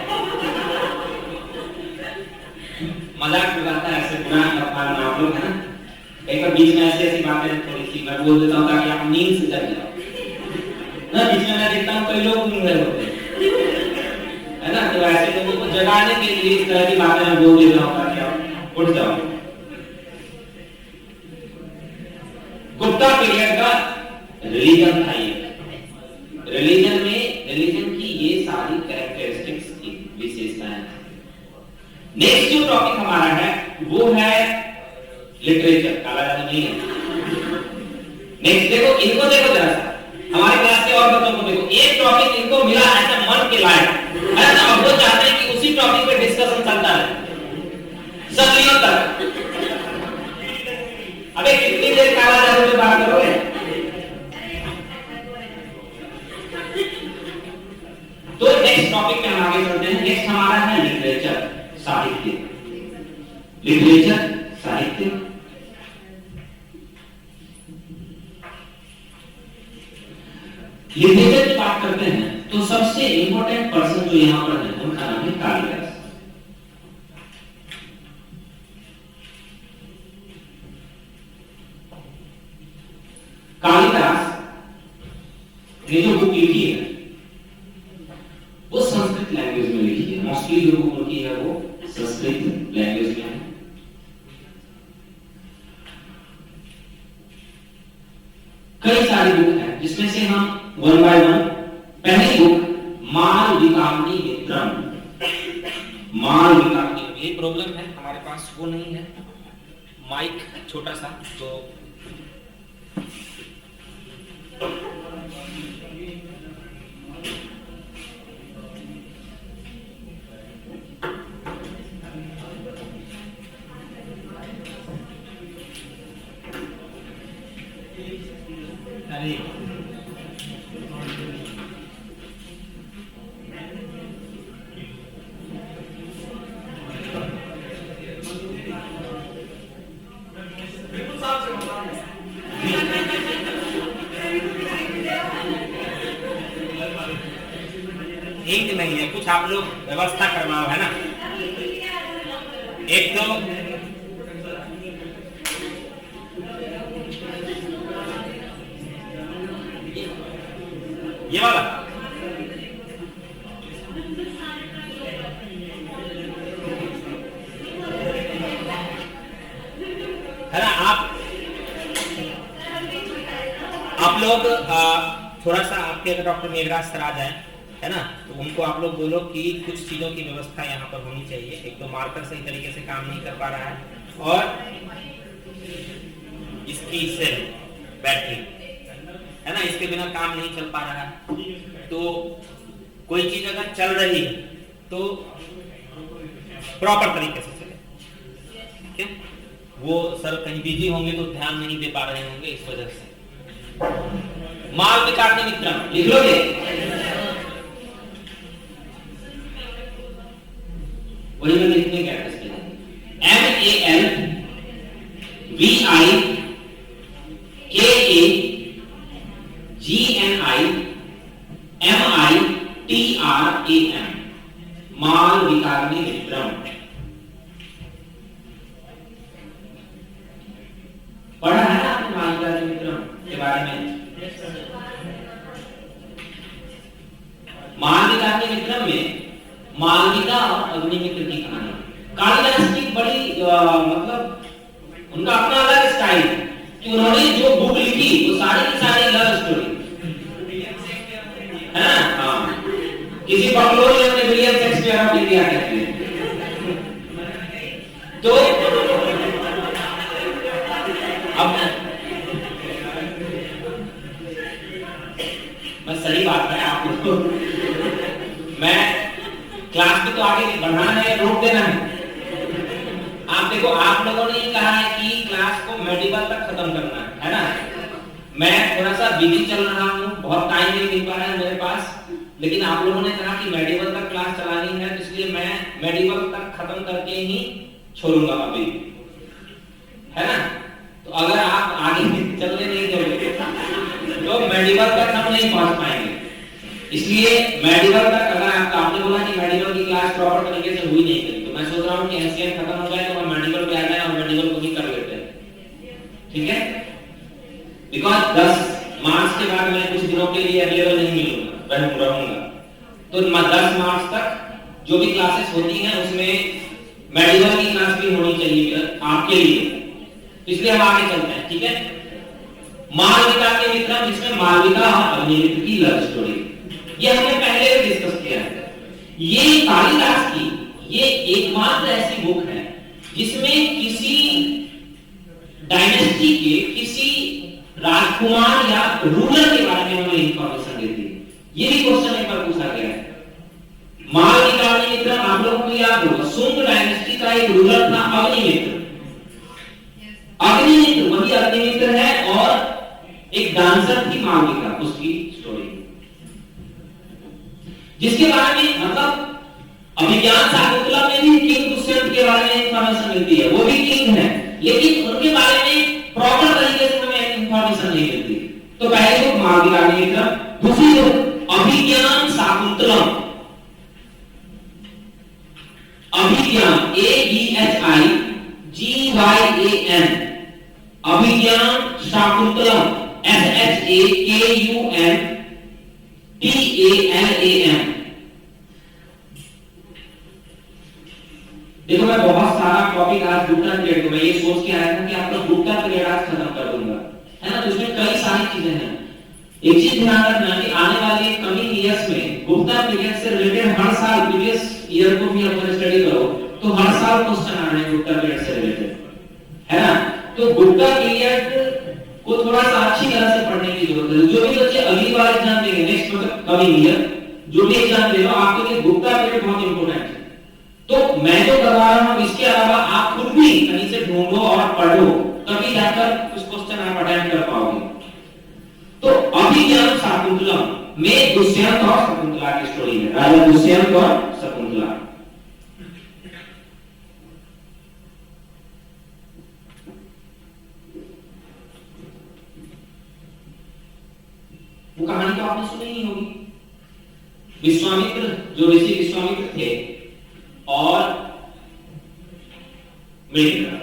मजाक उड़ाता है, ऐसे बुरा करना आप लोग, है ना? एक बार बीच में ऐसी ऐसी बातें थोड़ी सी मैं बोल देता हूँ ताकि आप नींद से जग जाओ ना। बीच में मैं देखता हूँ कई लोग नींद में होते हैं, है ना? तो ऐसे लोगों को जगाने के लिए इस तरह की बातें मैं बोल देता हूँ ताकि आप उठ जाओ। गुप्ता पीरियड का रिलीजन था ये। रिलीजन में, रिलीजन की ये सारी कैरेक्टरिस्टिक्स की विशेषताएं। नेक्स्ट जो टॉपिक हमारा है वो है लिटरेचर, काला जादू नहीं है। नेक्स्ट देखो, इनको देखो जरा सा, हमारे क्लास के और बच्चों को देखो, एक टॉपिक इनको मिला ऐसा मन के लायक, है ना? अब वो चाहते हैं कि उसी टॉपिक पे डिस्कशन चलता रहे सदियों तक। अबे कितनी देर काला जादू पे बात करोगे? तो नेक्स्ट टॉपिक पे हम आगे चलते हैं। नेक्स्ट हमारा है लिटरेचर, साहित्य। लिटरेचर, साहित्य। लिटरेचर की बात करते हैं तो सबसे इंपॉर्टेंट पर्सन जो यहां पर है उनका नाम है कालिदास। कालिदास ने जो बुक लिखी है वो संस्कृत लैंग्वेज में लिखी है। मोस्टली जो बुक उनकी है वो संस्कृत लैंग्वेज में है। कई सारी बुक है जिसमें से हम वन बाय वन, पहली बुक मालविकाग्नि मित्रम। मालविकाग्नि, ये प्रॉब्लम है हमारे पास वो नहीं है माइक छोटा सा, तो अरे एक नहीं है, कुछ आप लोग व्यवस्था करवाओ, है ना? एक तो ये वाला है ना? आप लोग थोड़ा सा, आपके अगर डॉक्टर मेघराज सर आ जाए, है ना, तो उनको आप लोग बोलो कि कुछ चीजों की व्यवस्था यहाँ पर होनी चाहिए। एक तो मार्कर सही तरीके से काम नहीं कर पा रहा है, और इसकी सेल बैटरी, है ना, इसके बिना काम नहीं चल पा रहा है। तो कोई चीज अगर चल रही है तो प्रॉपर तरीके से चले, ठीक है? वो सर कहीं बिजी होंगे तो ध्यान नहीं दे पा रहे होंगे, इस वजह से। मालविकाग्नि मित्रम लिख लोगे? वही मैं लिखने का प्रयास करें। MALVIKAGNIMITRAM, मालविकाग्नि मित्रम। पढ़ा है ना आपने मालविकाग्नि मित्रम के बारे में? मालविकाग्नि मित्रम में मालविका और अग्निमित्र की कहानी। कालिदास की बड़ी मतलब उनका अपना अलग स्टाइल कि उन्होंने जो बुक लिखी वो सारी की सारी लव स्टोरी है ना। हाँ, किसी बंगलोरियन ने विलियम शेक्सपियर ऑफ इंडिया कहते हैं। तो अब बस सही बात है आपको मैं क्लास में तो आगे बढ़ाना है, रोक देना है। आप देखो, आप लोगों ने ये कहा है कि क्लास को मेडिवल तक खत्म करना है ना। मैं थोड़ा सा बिजी चल रहा हूँ, बहुत टाइम नहीं मिल पा रहा है मेरे पास, लेकिन आप लोगों ने कहा कि मेडिवल तक क्लास चलानी है, तो इसलिए मैं मेडिवल तक खत्म करके ही छोड़ूंगा अभी, है ना। तो अगर आप आगे चलने नहीं दोगे तो मेडिवल तक हम नहीं पहुंच पाएंगे। इसलिए मेडिवल तक अगर आपने बोला कि मेडिवल की क्लास प्रॉपर तरीके से हुई नहीं करी, तो मैं सोच रहा हूँ कि एनसीएम खत्म हो जाए तो हम मेडिवल पे आ जाए और मेडिवल को भी कर लेते हैं, ठीक है। बिकॉज 10 मार्च के बाद मैं कुछ दिनों के लिए अवेलेबल नहीं मिलूंगा, रहूंगा। तो 10 मार्च तक जो भी क्लासेस होती हैं उसमें मेडिवल की क्लास भी होनी चाहिए आपके लिए, इसलिए हम आगे चलते हैं, ठीक है। मालविका के विक्रम, जिसमें मालविका और अग्निमित्र की लव स्टोरी, ये हमने पहले भी डिस्कस किया है। ये कालिदास की ये एकमात्र ऐसी बुक है जिसमें किसी डायनेस्टी के किसी राजकुमार या रूलर के बारे में हमें इंफॉर्मेशन देती है। ये भी क्वेश्चन एक बार पूछा गया है। मालविका और अग्निमित्र आप लोगों को याद होगा, शुंग डायनेस्टी का एक रूलर था अग्निमित्र। अग्निमित्र वही अग्निमित्र है और एक डांसर थी मालविका, उसकी स्टोरी जिसके बारे में मतलब अभिज्ञान शाकुंतलम में भी किंग दुष्यंत के बारे में इंफॉर्मेशन मिलती है, वो भी किंग है, लेकिन उनके बारे में प्रॉपर तरीके से हमें इंफॉर्मेशन नहीं मिलती। तो पहली बुक मालविका अग्निमित्र, दूसरी बुक अभिज्ञान शाकुंतलम, अभिज्ञान ABHIGYAN, अभिज्ञान शाकुंतलम SHAKUNTALAM। देखो, मैं बहुत सारा टॉपिक आज गुप्ता पीरियड को मैं ये सोच के आया था कि आप लोग गुप्ता पीरियड आज खत्म कर दूंगा, है ना। तो उसमें कई सारी चीजें हैं। एक चीज ध्यान रखना कि आने वाले कमिंग ईयर्स में गुप्ता पीरियड से रिलेटेड हर साल, प्रीवियस ईयर को भी अगर स्टडी करो तो हर साल क्वेश्चन आ रहे हैं गुप्ता पीरियड से रिलेटेड, है ना। तो गुप्ता पीरियड को थोड़ा सा अच्छी तरह से पढ़ने की जरूरत है। जो भी बच्चे अगली बार एग्जाम देंगे, नेक्स्ट मतलब कमिंग ईयर जो भी एग्जाम दे रहे हो, आपके लिए गुप्ता पीरियड बहुत इंपॉर्टेंट है। तो मैं जो करवा रहा हूं, इसके अलावा आप खुद भी कहीं से ढूंढो और पढ़ो, तभी जाकर कुछ क्वेश्चन आप अटेम्प्ट कर पाओगे। तो अभिज्ञान शाकुंतलम में दुष्यंत और शकुंतला की स्टोरी है, राजा दुष्यंत और शकुंतला। वो कहानी तो आपने सुनी ही होगी। विश्वामित्र, जो ऋषि विश्वामित्र थे और मेनका,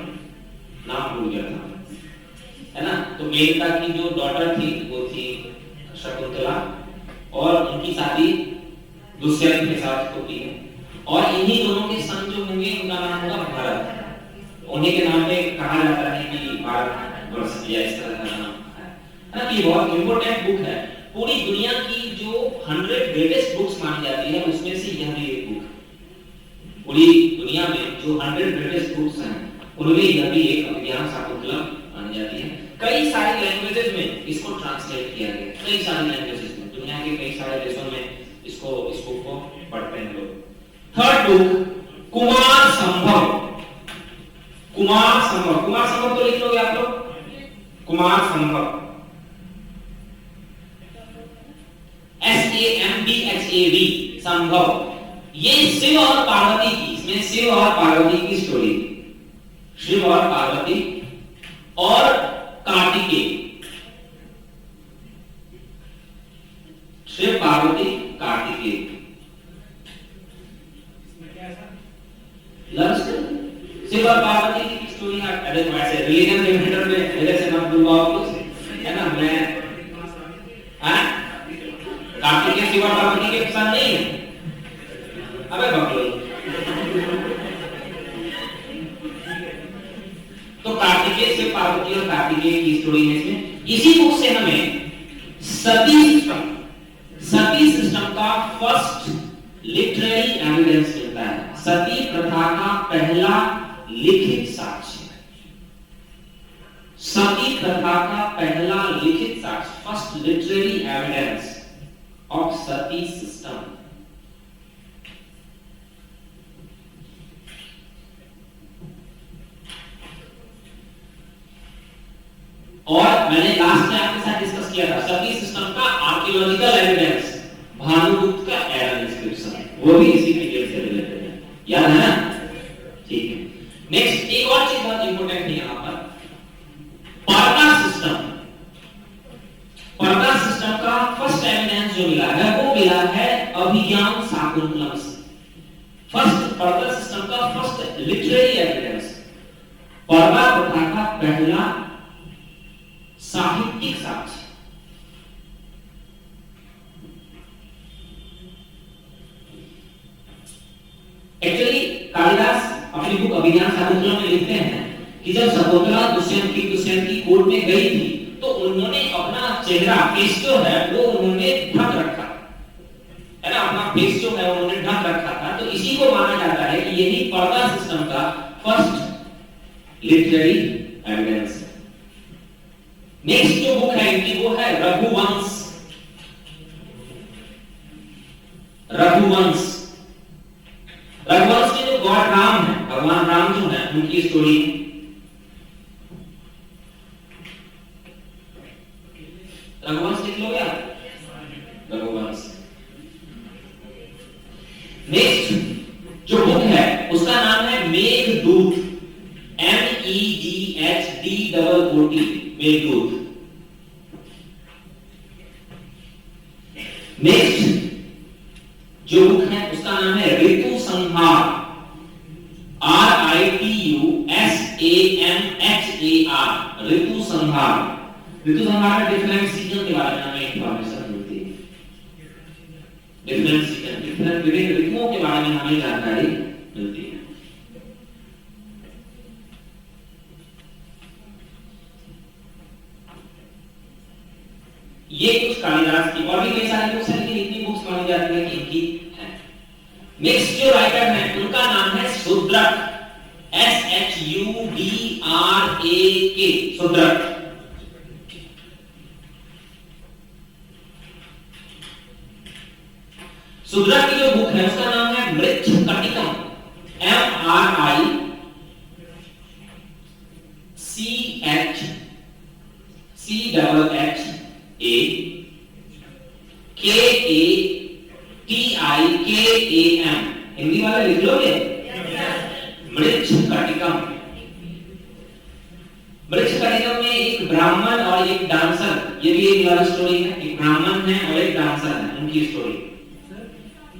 नाम भूल गया था, है ना। तो मेनका की जो डॉटर थी वो थी शकुंतला और उनकी शादी दुष्यंत के साथ होती है। और इन्हीं दोनों के सन जो होंगे उनका नाम होगा भारत। उन्हीं के नाम पे कहा जाता है कि भारत वर्ष या इस तरह का नाम है ना। ये बहुत इंपॉर्टेंट बुक है। पूरी दुनिया की जो 100 ग्रेटेस्ट बुक्स मानी जाती है उसमें से यह भी एक बुक है। पूरी दुनिया में जो 100 ग्रेटेस्ट बुक्स हैं उनमें यह भी एक अभिज्ञान शाकुंतलम मानी जाती है। कई सारी लैंग्वेजेस में इसको ट्रांसलेट किया गया, कई सारी लैंग्वेजेस में, दुनिया के कई सारे देशों में इस बुक को पढ़ते हैं लोग। थर्ड बुक कुमार संभव। कुमार संभव तो लिख लोगे आप लोग, कुमार संभव, SAMBHAV, संभव। ये शिव और पार्वती की, इसमें शिव और पार्वती की स्टोरी, शिव और पार्वती और कार्तिकेय, शिव पार्वती कार्तिकेय, शिव और पार्वती की स्टोरी है। अरे वैसे रिलीजन के मैटर में मेरे से मत बुलवाओ, है ना। मैं कार्तिकेय शिव और पार्वती के पसंद नहीं है, अबे बकलो। तो कार्तिकेय कार्तिकेय से पार्वती और कार्तिकेय की स्टोरी है इसमें। इसी बुक से हमें सती सिस्टम का फर्स्ट लिटरेरी एविडेंस मिलता है। सती प्रथा का पहला लिखित साक्ष्य, सती प्रथा का पहला लिखित साक्ष्य, first literary evidence of Sati system. और मैंने लास्ट में आपके साथ डिस्कस किया था सती सिस्टम का आर्कियोलॉजिकल एविडेंस, भानुगुप्त का एरर इंस्क्रिप्शन, वो भी इसी पीरियड से रिलेटेड है, याद है ना? ठीक है। नेक्स्ट एक और चीज बहुत इंपॉर्टेंट है यहां पर, पर्दा सिस्टम। पर्दा सिस्टम का फर्स्ट एविडेंस जो मिला है वो मिला है अभिज्ञान शाकुंतलम से। फर्स्ट पर्दा सिस्टम का फर्स्ट लिटरेरी एविडेंस, पर्दा प्रथा का पहला साहित्यिक साक्ष्य। एक्चुअली कालिदास अपनी बुक अभिज्ञान शाकुंतलम में लिखते हैं कि जब शकुंतला दुष्यंत की कोर्ट में गई थी तो उन्होंने अपना चेहरा, फेस जो है वो उन्होंने ढक रखा है ना, अपना फेस जो है उन्होंने ढक रखा था। तो इसी को माना जाता है कि यही पर्दा सिस्टम का फर्स्ट लिटरेरी एविडेंस है। नेक्स्ट जो बुक है इनकी वो है रघुवंश। रघुवंश में जो गॉड राम है, भगवान राम जो है उनकी स्टोरी है। रघुवंश लिख लोगे आप? रघुवंश। नेक्स्ट जो बुक है उसका नाम है मेघदूत, MEGHDOOT, मेघदूत। नेक्स्ट जो बुक है उसका नाम है ऋतु संहार, RITUSAMHAR, ऋतु संहार। ऋतु संहार में डिफरेंट सीजन के बारे में हमें इंफॉर्मेशन मिलती है, डिफरेंट सीजन, डिफरेंट विभिन्न ऋतुओं के बारे में हमें जानकारी मिलती है। ये कुछ कालिदास की, और भी कई सारी बुक्स हैं लेकिन इतनी बुक्स मानी जाती है कि इनकी है। नेक्स्ट जो राइटर है उनका नाम है शूद्रक, SHUDRAK, शूद्रक। शूद्रक की जो बुक है उसका नाम है मृच्छकटिकम, MRICHKATIKAM, हिंदी वाले लिख लोगे? मृच्छकटिकम। मृच्छकटिकम में एक ब्राह्मण और एक डांसर, ये भी एक लव स्टोरी है, एक ब्राह्मण है और एक डांसर है, उनकी स्टोरी।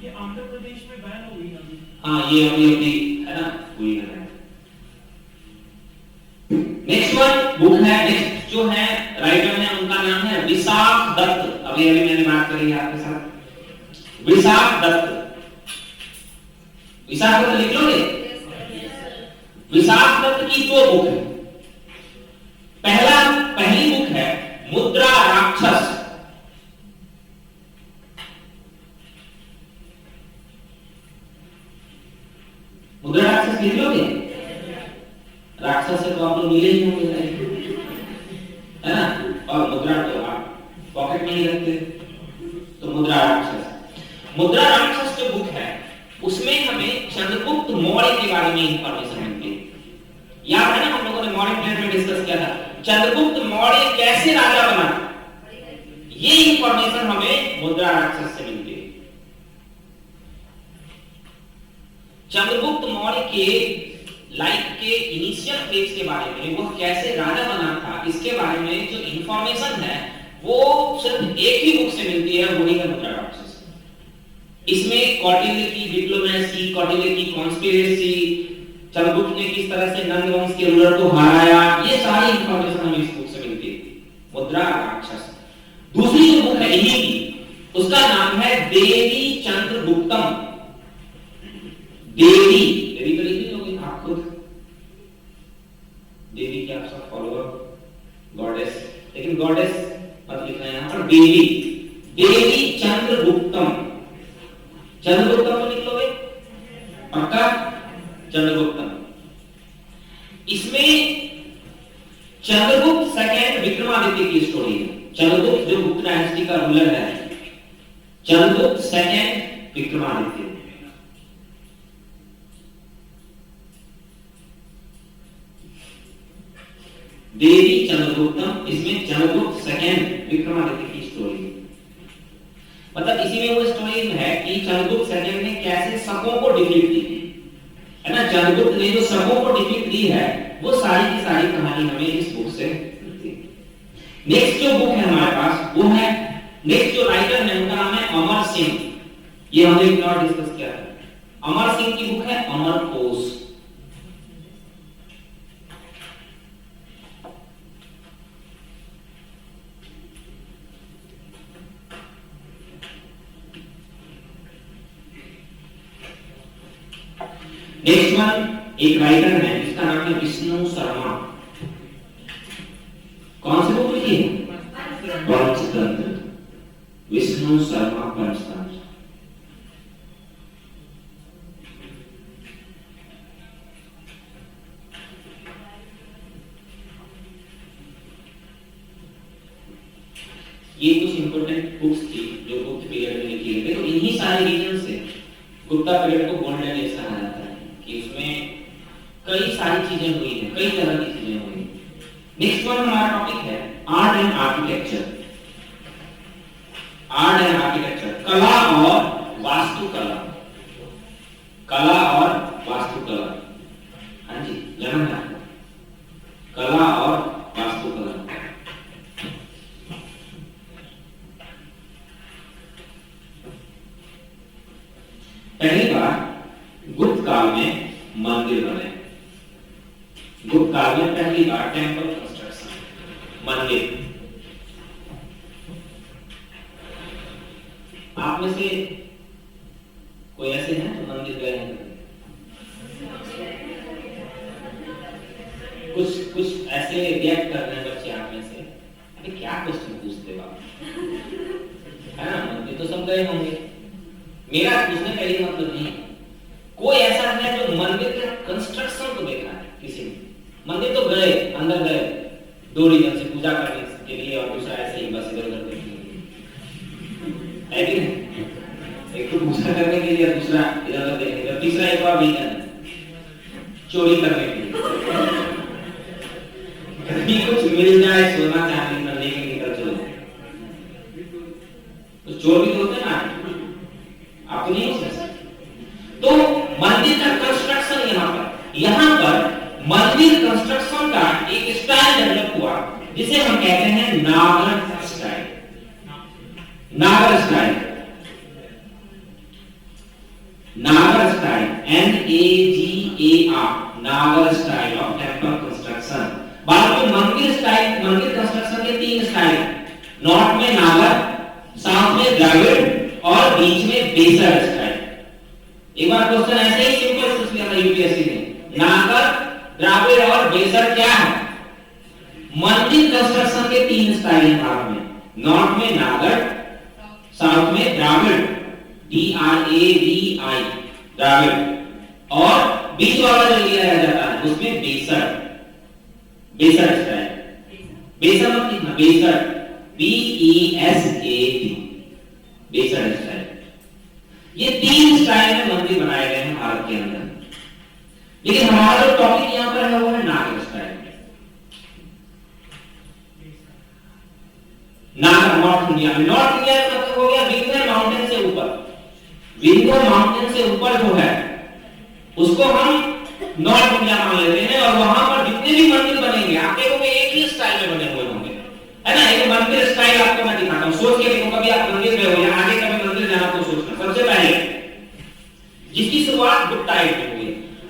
ये आंध्र प्रदेश में बैन हो गई अभी। हाँ ये अभी है ना, हुई है। नेक्स्ट वन बुक है, नेक्स्ट जो है राइटर है उनका नाम है विशाख दत्त। अभी मैंने बात करी है आपके साथ, विशाख दत्त। विशाख दत्त लिख लोगे? विशाख दत्त की दो बुक है। पहली बुक है मुद्रा राक्षस। मुद्रा राक्षस लिख लोगे? राक्षस से तो आप लोग मिले ही होंगे, है ना? और मुद्रा तो आप पॉकेट में ही रखते, तो मुद्रा राक्षस। मुद्रा राक्षस जो बुक है उसमें हमें चंद्रगुप्त मौर्य के बारे में इंफॉर्मेशन मिलती है। याद है ना, हम लोगों ने मॉर्निंग क्लास में डिस्कस किया था चंद्रगुप्त मौर्य कैसे राजा बना, ये इंफॉर्मेशन हमें मुद्रा राक्षस से मिलती है। चंद्रगुप्त मौर्य के लाइफ के इनिशियल फेज के बारे में, वो कैसे राजा बना था, इसके बारे में जो इंफॉर्मेशन है वो सिर्फ एक ही बुक से मिलती है, वही है मुद्रा राक्षस। इसमें कौटिल्य की डिप्लोमेसी, कौटिल्य की कॉन्स्पिरेसी, चंद्रगुप्त ने किस तरह से नंद वंश के रूलर को हराया, ये सारी इंफॉर्मेशन हमें इस बुक से मिलती है, मुद्रा राक्षस। दूसरी जो बुक है इन्हीं की, उसका नाम है देवी चंद्रगुप्तम। देवी तो लिख लोगे आप खुद, देवी की आप सब लेकिन गॉडेस मत लिखना यहाँ पर। देवी, देवी चंद्रगुप्तम, चंद्रगुप्तम तो लिख लोगे पक्का, चंद्रगुप्तम। इसमें चंद्रगुप्त सेकंड विक्रमादित्य की स्टोरी है। चंद्रगुप्त जो गुप्त डायनेस्टी का रूलर है, चंद्रगुप्त सेकंड विक्रमादित्य। देवी चंद्रगुप्तम, इसमें चंद्रगुप्त सेकंड विक्रमादित्य की स्टोरी है। मतलब इसी में वो स्टोरी है कि चंद्रगुप्त सेकंड ने कैसे शकों को डिफीट की है ना। चंद्रगुप्त ने जो शकों को डिफीट की है वो सारी की सारी कहानी हमें इस बुक से मिलती है। नेक्स्ट जो बुक है हमारे पास वो है, नेक्स्ट जो राइटर है उनका नाम है अमर सिंह। ये हमने एक और डिस्कस किया था। अमर सिंह की बुक है अमरकोश। नेक्स्ट वन एक राइटर है जिसका नाम है विष्णु शर्मा। कौन सी बुक लिखी है? पंचतंत्र, विष्णु शर्मा पंचतंत्र। ये कुछ इंपोर्टेंट बुक्स थी जो गुप्त पीरियड में लिखी गई। तो इन्हीं सारे रीजन से गुप्ता पीरियड को गोल्डन एज कहा जाता है कि उसमें कई सारी चीजें हुई हैं, कई तरह की चीजें हुई। नेक्स्ट वन हमारा टॉपिक है art and architecture. Art and architecture, कला और वास्तुकला, कला और वास्तुकला। हाँ जी, जन्म है कला और वास्तुकला। पहली बार गुप्त काल में मंदिर बने। गुप्त काल में पहली बार टेंपल कंस्ट्रक्शन, मंदिर। आप में से कोई ऐसे हैं जो मंदिर गए हैं? कुछ ऐसे रिएक्ट कर रहे हैं बच्चे आप में से, अरे क्या क्वेश्चन पूछते हो आप, है ना। मंदिर तो सब गए होंगे, मेरा पूछने का ये मतलब नहीं। कोई ऐसा है जो मंदिर के कंस्ट्रक्शन को देखा है किसी ने? मंदिर तो गए, अंदर गए दो रीजन से, पूजा करने के लिए और दूसरा ऐसे ही बस इधर उधर देखने के लिए, है कि नहीं? एक तो पूजा करने के लिए, दूसरा इधर उधर देखने के लिए, तीसरा एक और रीजन चोरी करने के लिए। कभी कुछ मिल जाए सोना चांदी में लेके निकल चलो, तो चोर भी तो होते ना, आप नहीं हो सकते। तो मंदिर का कंस्ट्रक्शन यहाँ पर मंदिर कंस्ट्रक्शन का एक स्टाइल डेवलप हुआ जिसे हम कहते हैं नागर स्टाइल। नागर स्टाइल, नागर स्टाइल, NAGAR, नागर स्टाइल ऑफ टेंपल कंस्ट्रक्शन। बात में मंदिर स्टाइल, मंदिर कंस्ट्रक्शन के 3 स्टाइल, नॉर्थ में नागर, साउथ में द्रविड़ और बीच में बेसर स्टाइल। एक बार क्वेश्चन ऐसे ही सिंपल पूछ लिया था यूपीएससी ने, नागर, द्राविड़ और बेसर क्या है? मंदिर कंस्ट्रक्शन के 3 स्टाइल हैं भारत में, नॉर्थ में नागर, साउथ में द्राविड़, DRAVI, द्राविड़, और बीच वाला जो लिया जाता है उसमें बेसर, बेसर स्टाइल। बेसर मत लिखना, बेसर, BESAR, बेसर स्टाइल। ये 3 स्टाइल में मंदिर बनाए गए हैं भारत के अंदर, लेकिन हमारा जो टॉपिक यहाँ पर है वो है नागर स्टाइल। नागर नॉर्थ इंडिया में, नॉर्थ इंडिया का मतलब हो गया विंध्य माउंटेन से ऊपर, विंध्य माउंटेन से ऊपर जो है उसको हम नॉर्थ इंडिया मान लेते हैं। और वहां पर जितने भी मंदिर बनेंगे आप देखोगे एक ही स्टाइल में बने हुए होंगे, है ना। एक मंदिर स्टाइल आपको मैं दिखाता हूं, सोच के देखो, कभी आप मंदिर गए हो या आगे कभी मंदिर जाना तो सोचना। सबसे पहले जिसकी शुरुआत गुप्ता एज में हुई,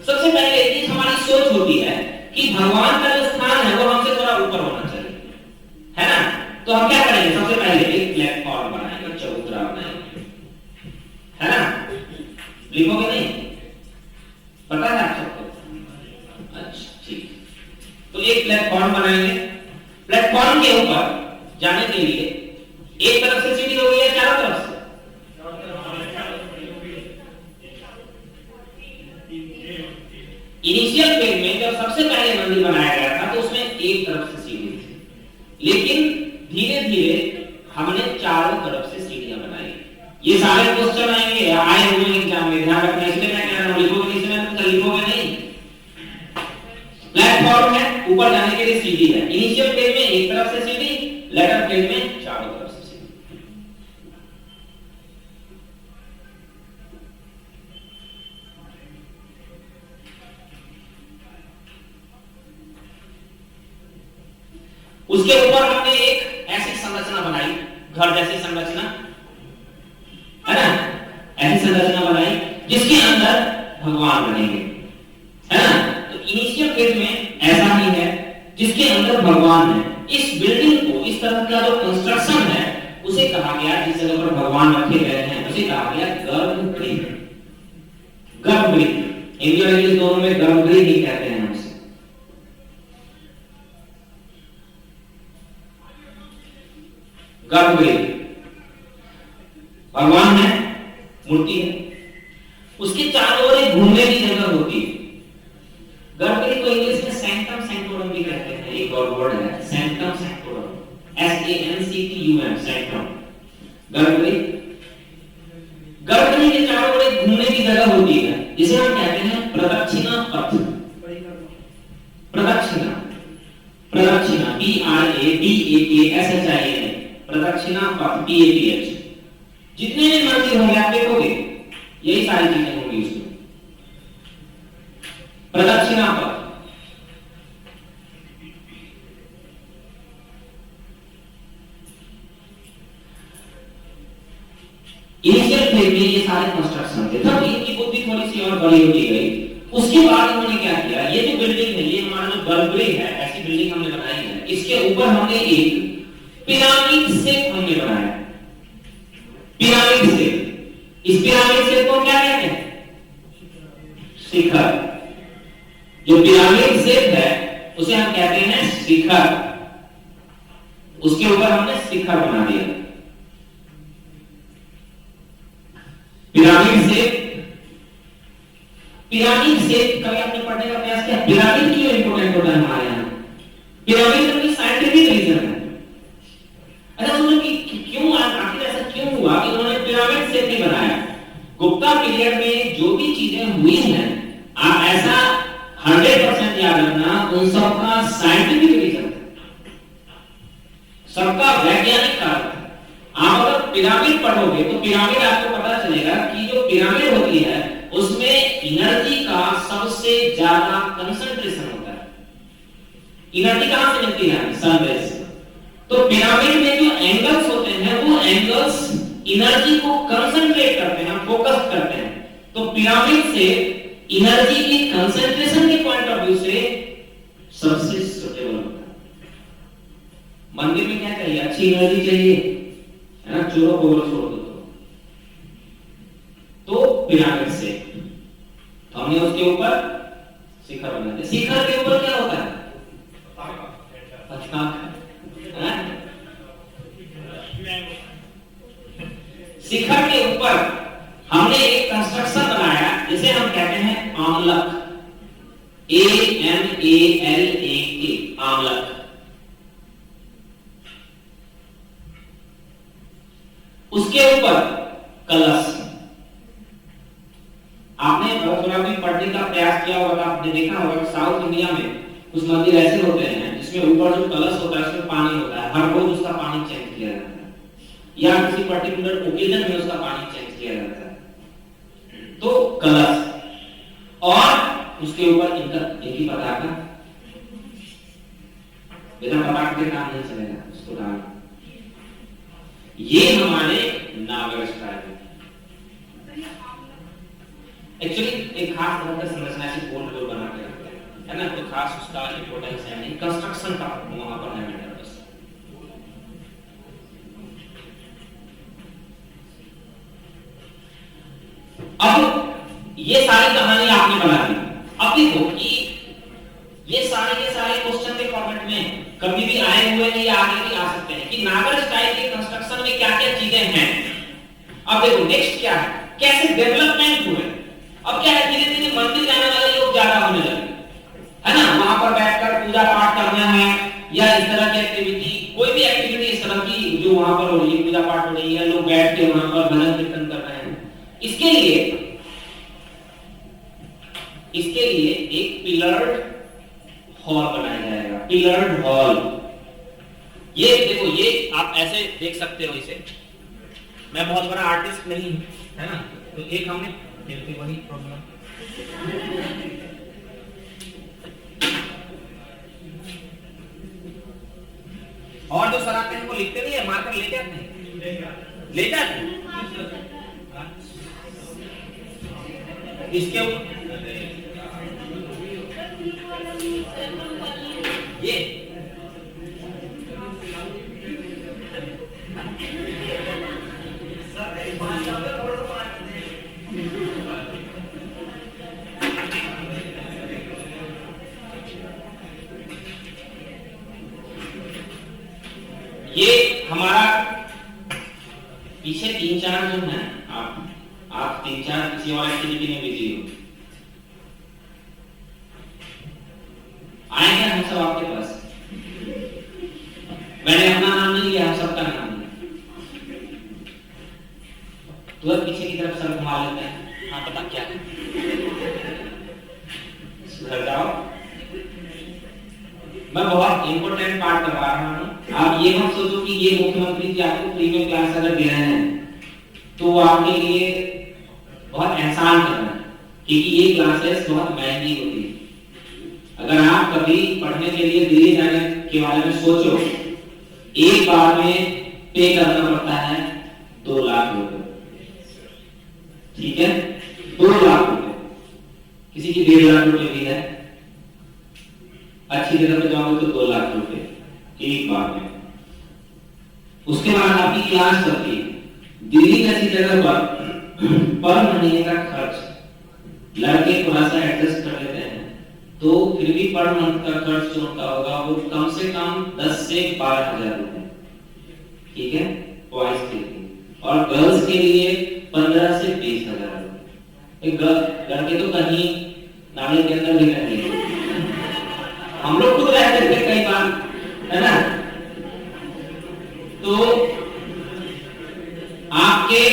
सबसे पहले एक हमारी सोच होती है कि भगवान का जो स्थान है वो हमसे थोड़ा ऊपर होना चाहिए, है ना। तो हम क्या करेंगे, सबसे पहले एक प्लेटफॉर्म बनाएंगे, चबूतरा बनाएंगे, है ना। लिखोगे नहीं, पता है आप सबको? अच्छा ठीक, तो एक प्लेटफॉर्म बनाएंगे। प्लेटफॉर्म ग्राउंड के ऊपर जाने के लिए एक तरफ से सीढ़ी हो गई है, चारों तरफ से? इनिशियल फेज में जब सबसे पहले मंदिर बनाया गया था तो उसमें एक तरफ से सीढ़ी थी, लेकिन धीरे धीरे हमने चारों तरफ से सीढ़ियां बनाई। ये सारे क्वेश्चन आएंगे, आए हुए एग्जाम में, ध्यान रखना। इसलिए मैं कह रहा हूं लिखोगे नहीं, इसमें तो लिखोगे नहीं। प्लेटफॉर्म है, ऊपर जाने के लिए सीढ़ी है। इनिशियल फेज में एक तरफ से सीढ़ी, लेटर फेज में चारों तरफ से सीढ़ी। उसके ऊपर हमने एक ऐसी संरचना बनाई, घर जैसी संरचना, है ना? ऐसी संरचना बनाई जिसके अंदर भगवान बनेंगे, है ना? तो इनिशियल फेज में ऐसा ही है जिसके अंदर भगवान है। इस बिल्डिंग को, इस तरह का जो कंस्ट्रक्शन है, उसे कहा गया, जिस जगह पर भगवान रखे गए हैं, उसे कहा गया गर्भगृह। गर्भगृह हिंदी और इंग्लिश दोनों में गर्भगृह ही कहते हैं उसे। गर्भगृह भगवान है, मूर्ति है, उसके चारों ओर एक घूमने की जगह होती है। गर्भगृह को इंग्लिश में सैंक्टम सैंक्टोरम भी कहते हैं। एक और वर्ड है सैंक्टम सैंक्टोरम, SANCTUM, सैंक्टम। गर्भगृह, गर्भगृह के चारों ओर एक घूमने की जगह होती है जिसे हम कहते हैं प्रदक्षिणा पथ। प्रदक्षिणा, प्रदक्षिणा, PRADAKSHINA, प्रदक्षिणा पथ, PATH। जितने भी मंदिर होंगे आप देखोगे यही सारी चीजें होंगी उसमें। प्रदक्षिणा पथ, इनिशियल फेज में ये सारे कंस्ट्रक्शन थे। तब इनकी बुद्धि थोड़ी सी और बड़ी होती गई। उसके बाद उन्होंने क्या किया, ये जो बिल्डिंग है, ये हमारा जो गर्भगृह है, ऐसी बिल्डिंग हमने बनाई है, इसके ऊपर हमने एक पिरामिड शेप हमने बनाया। पिरामिड शेप, इस पिरामिड शेप को क्या कहते हैं? शिखर। जो पिरामिड शेप है उसे हम कहते हैं शिखर। उसके ऊपर हमने शिखर बना दिया। पिरामिड शेप, पिरामिड शेप कभी आपने पढ़ने का प्रयास किया? पिरामिड क्यों इंपॉर्टेंट होता है हमारे यहाँ? पिरामिड का कोई साइंटिफिक रीजन है? अच्छा सोचो कि क्यों, आखिर ऐसा क्यों हुआ कि उन्होंने पिरामिड शेप ही बनाया? गुप्ता पीरियड में जो भी चीजें हुई हैं, आप ऐसा 100% याद रखना, उन सबका साइंटिफिक रीजन, सबका वैज्ञानिक कारण। आप अगर पिरामिड पढ़ोगे तो पिरामिड आपको पता चलेगा कि जो पिरामिड होती है उसमें एनर्जी का सबसे ज्यादा कंसंट्रेशन होता है। एनर्जी कहां से मिलती है? सनरेज से। तो पिरामिड में जो एंगल्स होते हैं वो एंगल्स एनर्जी को कंसंट्रेट करते हैं, फोकस करते हैं। तो पिरामिड से एनर्जी की कंसंट्रेशन के पॉइंट ऑफ व्यू से सबसे सुटेबल होता है। मंदिर में क्या चाहिए? अच्छी एनर्जी चाहिए, है ना? चोरों को छोड़ दो तो पिरामिड से तो हमने उसके ऊपर शिखर बना दिया। शिखर के ऊपर क्या होता है? शिखर के ऊपर हमने एक कंस्ट्रक्शन बनाया जिसे हम कहते हैं आमलक, AMALAK, आमलक। उसके ऊपर कलश। आपने थोड़ा भी पढ़ने का प्रयास किया होगा, आपने देखा होगा कि साउथ इंडिया में कुछ मंदिर ऐसे होते हैं जिसमें ऊपर जो कलश होता है उसमें पानी होता है, हर रोज उसका पानी चेंज किया जाता है या किसी पर्टिकुलर ओकेजन में उसका पानी चेंज किया जाता है। तो कलश, और उसके ऊपर इनका एक ही पताका, बिना पताके के काम नहीं चलेगा, उसको डालना। ये हमारे नागर स्टाइल है। एक्चुअली एक खास तरह का संरचना से गोल गोल बना के रखते हैं, है ना? तो खास उसका इंपॉर्टेंस है नहीं, कंस्ट्रक्शन का वहां पर है मैटर बस। अब ये सारी कहानी आपने बना दी। अब देखो कि ये सारे के सारे क्वेश्चन के फॉर्मेट में कभी भी आए हुए नहीं या आगे बता सकते हैं कि नागर स्टाइल के कंस्ट्रक्शन में क्या क्या चीजें हैं। अब देखो नेक्स्ट क्या है, कैसे डेवलपमेंट हुए। अब क्या है, धीरे धीरे मंदिर जाने वाले लोग ज्यादा होने लगे, है ना, वहां पर बैठकर पूजा पाठ करना है या इस तरह की एक्टिविटी, कोई भी एक्टिविटी इस तरह की जो वहां पर हो रही है, पूजा पाठ हो रही है, लोग बैठ के वहां पर भजन कीर्तन कर रहे हैं। इसके लिए एक पिलर्ड हॉल बनाया जाएगा, पिलर्ड हॉल। ये देखो, ये आप ऐसे देख सकते हो इसे, मैं बहुत बड़ा आर्टिस्ट नहीं हूं, है ना, तो एक हमने देखते वही प्रॉब्लम। और जो सर आते हैं वो लिखते नहीं है, मार्कर लेते आते हैं, लेते आते हैं इसके ऊपर ये हमारा पीछे 3-4 जो है, आप 3-4 किसी और एक्टिविटी में बिजी हो, आएंगे हम सब आपके पास। मैंने अपना नाम नहीं लिया, हम सबका नाम लिया। तो पीछे की तरफ सर घुमा लेते हैं, हाँ पता क्या है, सुधर जाओ। मैं बहुत इंपोर्टेंट पार्ट करवा रहा हूँ। आप ये मत सोचो कि ये मुख्यमंत्री जी आपको फ्री में क्लास अगर दे रहे हैं तो वो आपके लिए बहुत एहसान कर रहे हैं, क्योंकि ये क्लासेस बहुत महंगी होती है। अगर आप कभी पढ़ने के लिए दिल्ली जाने के बारे में सोचो, एक बार में पे करना पड़ता है 2 लाख रुपए, ठीक है, 2 लाख रुपए। किसी की 1.5 लाख रुपए भी है, अच्छी जगह पे जाओगे तो 2 लाख रुपए एक बार में। उसके बाद आपकी क्लास चलती है। दिल्ली जैसी जगह पर महीने का खर्च लड़के थोड़ा सा एडजस्ट कर लेते हैं तो फिर भी पर मंथ का खर्च जो उनका होगा वो कम से कम 10 से 12 हजार रुपए, ठीक है, बॉयज के लिए, और गर्ल्स के लिए 15 से 20 हजार रुपए। लड़के तो कहीं नाले के अंदर भी रहेंगे, हम लोग खुद रहते थे कई बार, है ना। तो आपके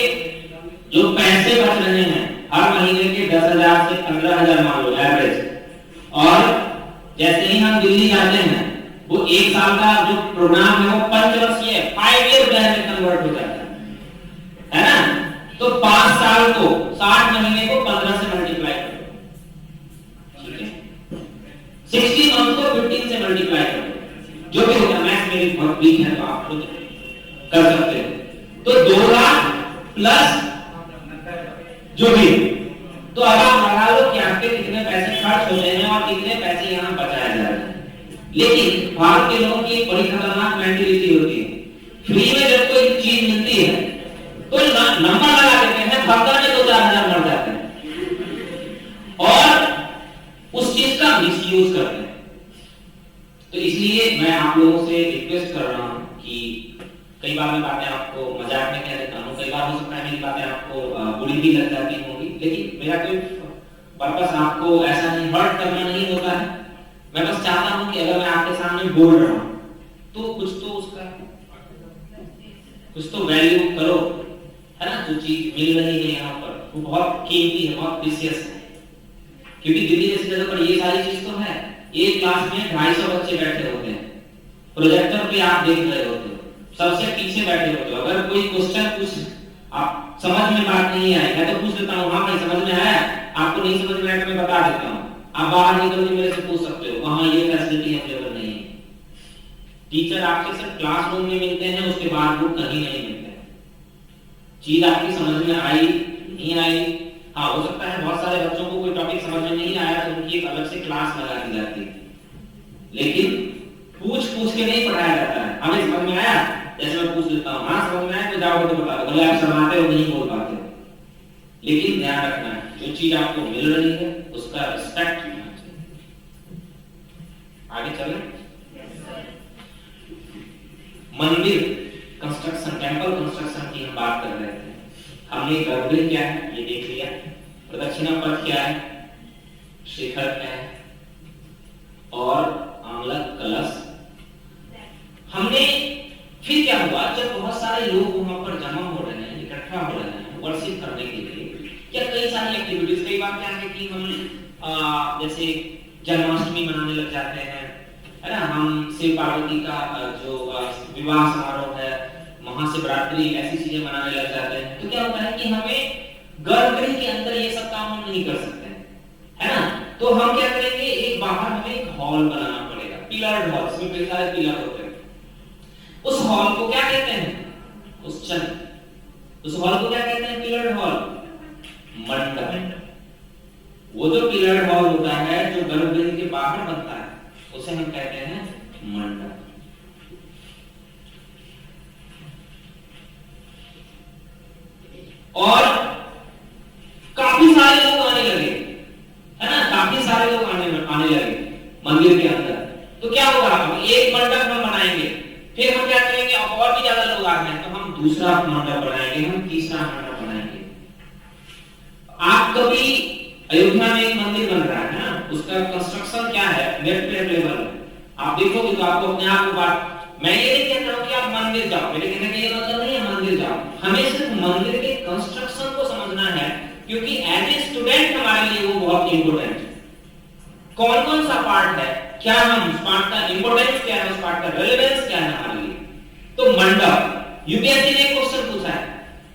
जो पैसे बच रहे हैं हर महीने के 10,000 से 15,000 मान लो एवरेज, और जैसे ही हम दिल्ली जाते हैं वो 1 साल का जो प्रोग्राम है वो 5 वर्षीय 5 ईयर प्लान में कन्वर्ट हो जाता है ना। तो 5 साल को 60 महीने को 15 से मल्टीप्लाई करो, ठीक है, 60 मंथ को 15 से मल्टीप्लाई करो, जो भी होगा, मैथ मेरी बहुत वीक है तो आप खुद कर सकते हो। तो 2 लाख प्लस जो भी, तो अब आप लगा लो कि आपके कितने पैसे खर्च हो रहे हैं और कितने पैसे यहाँ बचाए जा रहे हैं। लेकिन भारत के लोगों की एक बड़ी खतरनाक मेंटालिटी होती है, फ्री में जब कोई चीज मिलती है तो नंबर लगा देते हैं, हफ्ता में 2-4 हजार मर जाते हैं और उस चीज का मिसयूज करते हैं। तो इसलिए मैं आप लोगों से रिक्वेस्ट कर रहा हूं कि कई बार मैं बातें आपको मजाक में कह देता हूँ, कई बार हो सकता है मेरी बातें आपको बुरी भी लग जाती होंगी, लेकिन मेरा कोई पर्पस आपको ऐसा नहीं हर्ट करना नहीं होता है। मैं बस चाहता हूँ कि अगर मैं आपके सामने बोल रहा हूँ तो कुछ तो वैल्यू करो, है ना। जो चीज मिल रही है यहाँ पर वो बहुत कीमती है, बहुत प्रीशियस है, क्योंकि दिल्ली जैसी जगह पर ये सारी चीज तो है। एक क्लास में 250 बच्चे बैठे होते हैं, प्रोजेक्टर पे आप देख रहे होते हो, सबसे पीछे बैठे होते हो। अगर कोई क्वेश्चन कुछ आप समझ में बात नहीं आई, मैं तो पूछ देता हूँ, हाँ भाई समझ में आया, आपको नहीं समझ में आया तो मैं बता देता हूँ, आप बाहर निकल के मेरे से पूछ सकते हो, वहां ये फैसिलिटी अवेलेबल नहीं है। टीचर आपके सिर्फ क्लासरूम में मिलते हैं, उसके बाद वो कहीं नहीं मिलते। चीज आपकी समझ में आई नहीं आई, हाँ हो सकता है बहुत सारे बच्चों को कोई टॉपिक समझ में नहीं आया तो उनकी एक अलग से क्लास लगा दी जाती है, लेकिन पूछ के नहीं पढ़ाया जाता है। हमें समझ में आया, जैसे मैं पूछ लेता हूँ, हाँ समझ में आया तो जाओगे तो बता दो, भले आप शर्माते हो नहीं बोल पाते हो, लेकिन ध्यान रखना है जो चीज आपको मिल रही है उसका रिस्पेक्ट करना चाहिए। आगे चलें। मंदिर कंस्ट्रक्शन, टेंपल कंस्ट्रक्शन की हम बात कर रहे थे। हमने गर्भगृह क्या है ये देख लिया, प्रदक्षिणा पथ क्या है, शिखर क्या है, और आमलक कलश। हमने फिर क्या हुआ, जब बहुत सारे लोग वहां पर जमा हो रहे हैं, इकट्ठा हो रहे हैं वर्शिप करने के लिए, या कई सारी एक्टिविटीज, कई बार क्या है कि हम जैसे जन्माष्टमी मनाने लग जाते हैं, है ना, हम शिव पार्वती का जो विवाह समारोह है, महाशिवरात्रि, ऐसी चीजें मनाने लग जाते हैं। तो क्या होता है कि हमें गर्भगृह के अंदर ये सब काम हम नहीं कर सकते हैं, है ना। तो हम क्या करेंगे, एक बाहर हमें एक हॉल बनाना पड़ेगा, पिलर्ड हॉल, इसमें कई सारे पिलर होते हैं। उस हॉल को क्या कहते हैं, उस हॉल को क्या कहते हैं, पिलर्ड हॉल, मंडप। वो जो पिलर्ड हॉल होता है जो गर्भगृह के बाहर बनता है, उसे हम कहते हैं मंडप। और काफी सारे लोग आने लगे, है ना, काफी सारे लोग आने लगे मंदिर के अंदर। तो क्या होगा, हम एक मंडप हम बनाएंगे, फिर हम क्या करेंगे, और भी ज्यादा लोग आ गए तो हम दूसरा मंडप बनाएंगे, हम तीसरा मंडप बनाएंगे। आप कभी अयोध्या में एक मंदिर बन रहा है ना, उसका कंस्ट्रक्शन क्या है, नेट पे अवेलेबल है, आप देखोगे तो आपको अपने आप को बात, मैं ये नहीं कह रहा हूं कि आप मंदिर जाओ, मेरे कहने का ये मतलब नहीं है मंदिर जाओ, हमें सिर्फ मंदिर के कंस्ट्रक्शन को समझना है, क्योंकि एज ए स्टूडेंट हमारे लिए वो बहुत इंपॉर्टेंट है। कौन कौन सा पार्ट है, क्या हम उस पार्ट का इंपॉर्टेंस क्या है, उस पार्ट का रेलेवेंस क्या है हमारे लिए। तो मंडप, यूपीएससी ने एक क्वेश्चन पूछा है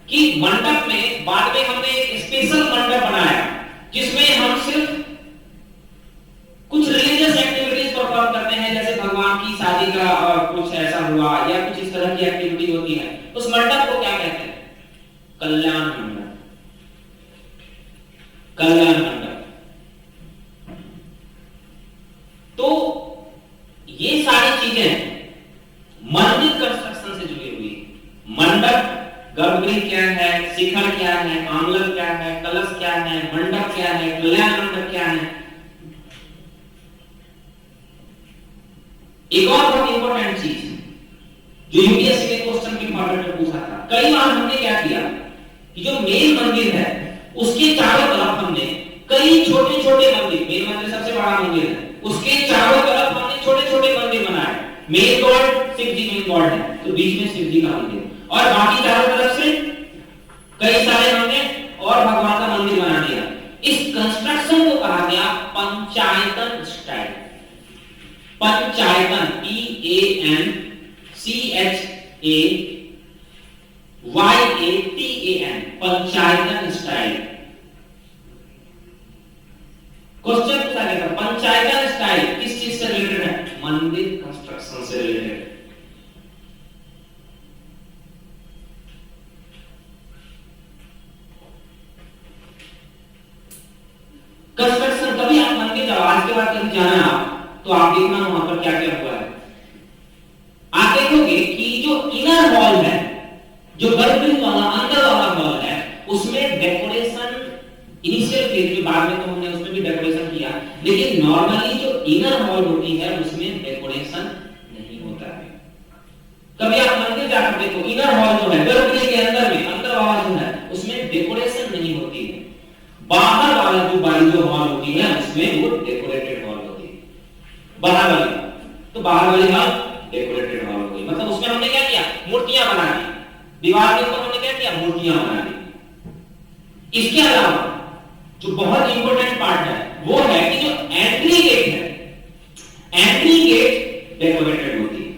कि मंडप में, बाद में हमने एक स्पेशल मंडप बनाया जिसमें हम सिर्फ कुछ रिलीजियस एक्टिविटीज परफॉर्म करते हैं, जैसे भगवान की शादी का कुछ ऐसा हुआ या कुछ इस तरह की एक्टिविटी होती है। उस मंडप को क्या कहते हैं, कल्याण मंडप, कल्याण मंडप। तो ये सारी चीजें मंदिर कंस्ट्रक्शन से जुड़ी हुई है। मंडप, गर्भगृह क्या है, शिखर क्या है, आमलक क्या है, कलश क्या है, मंडप क्या है, कल्याण मंडप क्या है। एक और बहुत इंपॉर्टेंट चीज जो यूपीएससी ने क्वेश्चन के फॉर्मेट में पूछा था, कई बार हमने क्या किया कि जो मेन मंदिर है उसके चारों तरफ हमने कई छोटे छोटे मंदिर, मेन मंदिर सबसे बड़ा मंदिर है, उसके चारों तरफ हमने छोटे छोटे मंदिर बनाए। मेन गॉड शिव जी मेन गॉड है, तो बीच में शिव जी का मंदिर, और बाकी चारों तरफ से कई सारे हमने और भगवान का मंदिर बना दिया। इस कंस्ट्रक्शन को कहा गया panchayatan style. Panchayatan, PANCHAYATAN, panchayatan style. Question पूछा गया था, पंचायतन स्टाइल किस चीज से रिलेटेड है, मंदिर कंस्ट्रक्शन से रिलेटेड। कंस्ट्रक्शन, कभी आप मंदिर जाओ, आज के बाद कभी जाना आप, तो आप देखना वहां पर क्या क्या हुआ है। आप देखोगे कि जो इनर हॉल है, जो गर्भगृह वाला अंदर वाला हॉल है, उसमें डेकोरेशन इनिशियल फेज में, बाद में तो हमने उसमें भी डेकोरेशन किया, लेकिन नॉर्मली जो इनर हॉल होती है उसमें डेकोरेशन नहीं होता है। कभी आप मंदिर जाकर देखो, इनर हॉल जो है गर्भगृह के अंदर में, अंदर वाला जो है उसमें डेकोरेशन नहीं होती है। बाहर वाला जो बाहरी जो हॉल होती है उसमें वो डेकोरेटेड हॉल होती है, बाहर वाली, तो बाहर वाली हॉल डेकोरेटेड हॉल हो गई। मतलब उसमें हमने क्या किया, मूर्तियां बना दी, दीवार के ऊपर हमने क्या किया, मूर्तियां बना दी। इसके अलावा जो बहुत इंपॉर्टेंट पार्ट है वो है कि जो एंट्री गेट है, एंट्री गेट डेकोरेटेड होती है,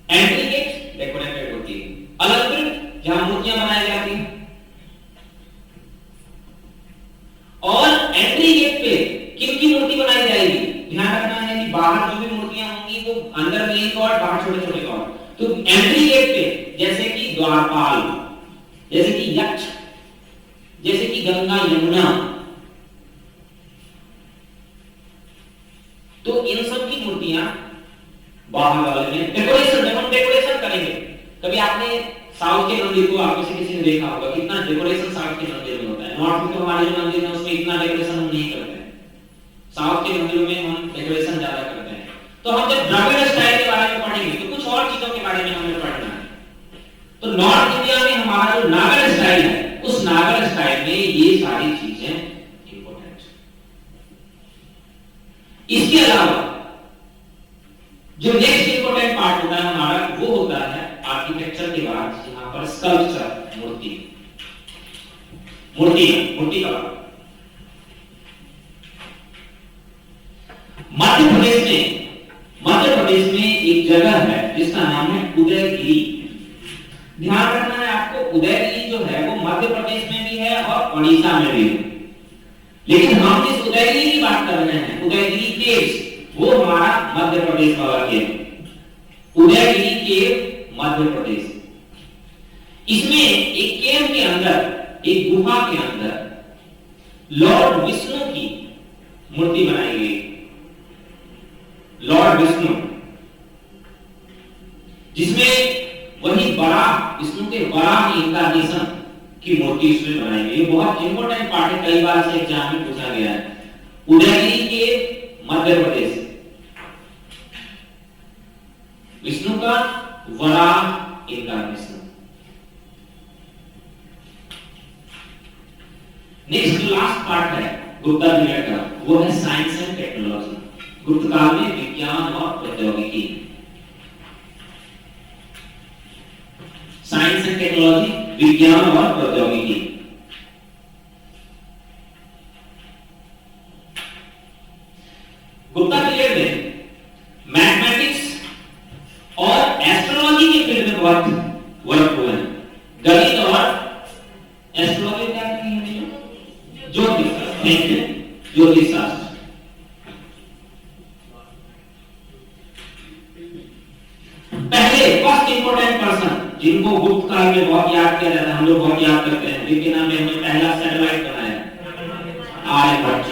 एंट्री गेट डेकोरेटेड होती है, अलंकृत जहां मूर्तियां बनाई जाती है। और एंट्री गेट पे किन की मूर्ति बनाई जाएगी, ध्यान रखना है कि बाहर जो भी मूर्तियां होंगी वो अंदर मेन गॉड, बाहर छोटे छोटे गॉड। तो एंट्री गेट पे जैसे कि द्वारपाल, जैसे कि यक्ष, जैसे कि गंगा यमुना, तो इन सब की मूर्तियां बाहर वाले में डेकोरेशन, जब हम डेकोरेशन करेंगे, कभी आपने साउथ के मंदिर को आप किसी ने देखा होगा, कितना डेकोरेशन साउथ के मंदिर में होता है। नॉर्थ में तो हमारे जो मंदिर है उसमें इतना डेकोरेशन हम नहीं करते हैं, साउथ के मंदिरों में हम डेकोरेशन ज्यादा करते हैं। तो हम जब द्रविड़ स्टाइल के बारे में पढ़ेंगे तो कुछ और चीजों के बारे में हमें पढ़ना है। तो नॉर्थ इंडिया में हमारा जो नागर स्टाइल है, उस नागर स्टाइल में ये सारी चीजें इंपॉर्टेंट है। इसके अलावा जो नेक्स्ट इंपॉर्टेंट पार्ट होता है हमारा, वो होता है आर्किटेक्चर के बाद यहाँ पर स्कल्पचर, मूर्ति का बात। मध्य प्रदेश में एक जगह है जिसका नाम है उदयगिरी। ध्यान रखना है आपको, उदयगिरी जो है वो मध्य प्रदेश में भी है और उड़ीसा में भी है। लेकिन हम जिस उदयगिरी की बात कर रहे हैं, उदयगिरी केव्स, वो हमारा मध्य प्रदेश वाला केव, उदयगिरी केव मध्य प्रदेश। इसमें एक केव के अंदर, एक गुफा के अंदर लॉर्ड विष्णु की मूर्ति बनाई गई। लॉर्ड विष्णु, जिसमें वही वराह, विष्णु के वराह इंकारनेशन की मूर्ति इसमें बनाई गई। बहुत इंपॉर्टेंट पार्ट है, कई बार से एग्जाम में पूछा गया है। उदयगिरी के मध्य प्रदेश, विष्णु का Varaha incarnation. Next last part है गुप्ता पीरियड का, वो है साइंस एंड टेक्नोलॉजी। गुप्त काल में विज्ञान और प्रौद्योगिकी, साइंस एंड टेक्नोलॉजी, विज्ञान और प्रौद्योगिकी। गुप्ता पीरियड में मैथमेटिक्स और एस्ट्रोलॉजी के फील्ड में बहुत वर्क हुआ है। गणित और एस्ट्रोलॉजी क्या है? ज्योतिष शास्त्र। पहले फर्स्ट इंपोर्टेंट पर्सन जिनको गुप्त काल में बहुत याद किया जाता है, हम लोग बहुत याद करते हैं, जिनके नाम में हमने पहला सैटेलाइट बनाया, आर्यभट्ट।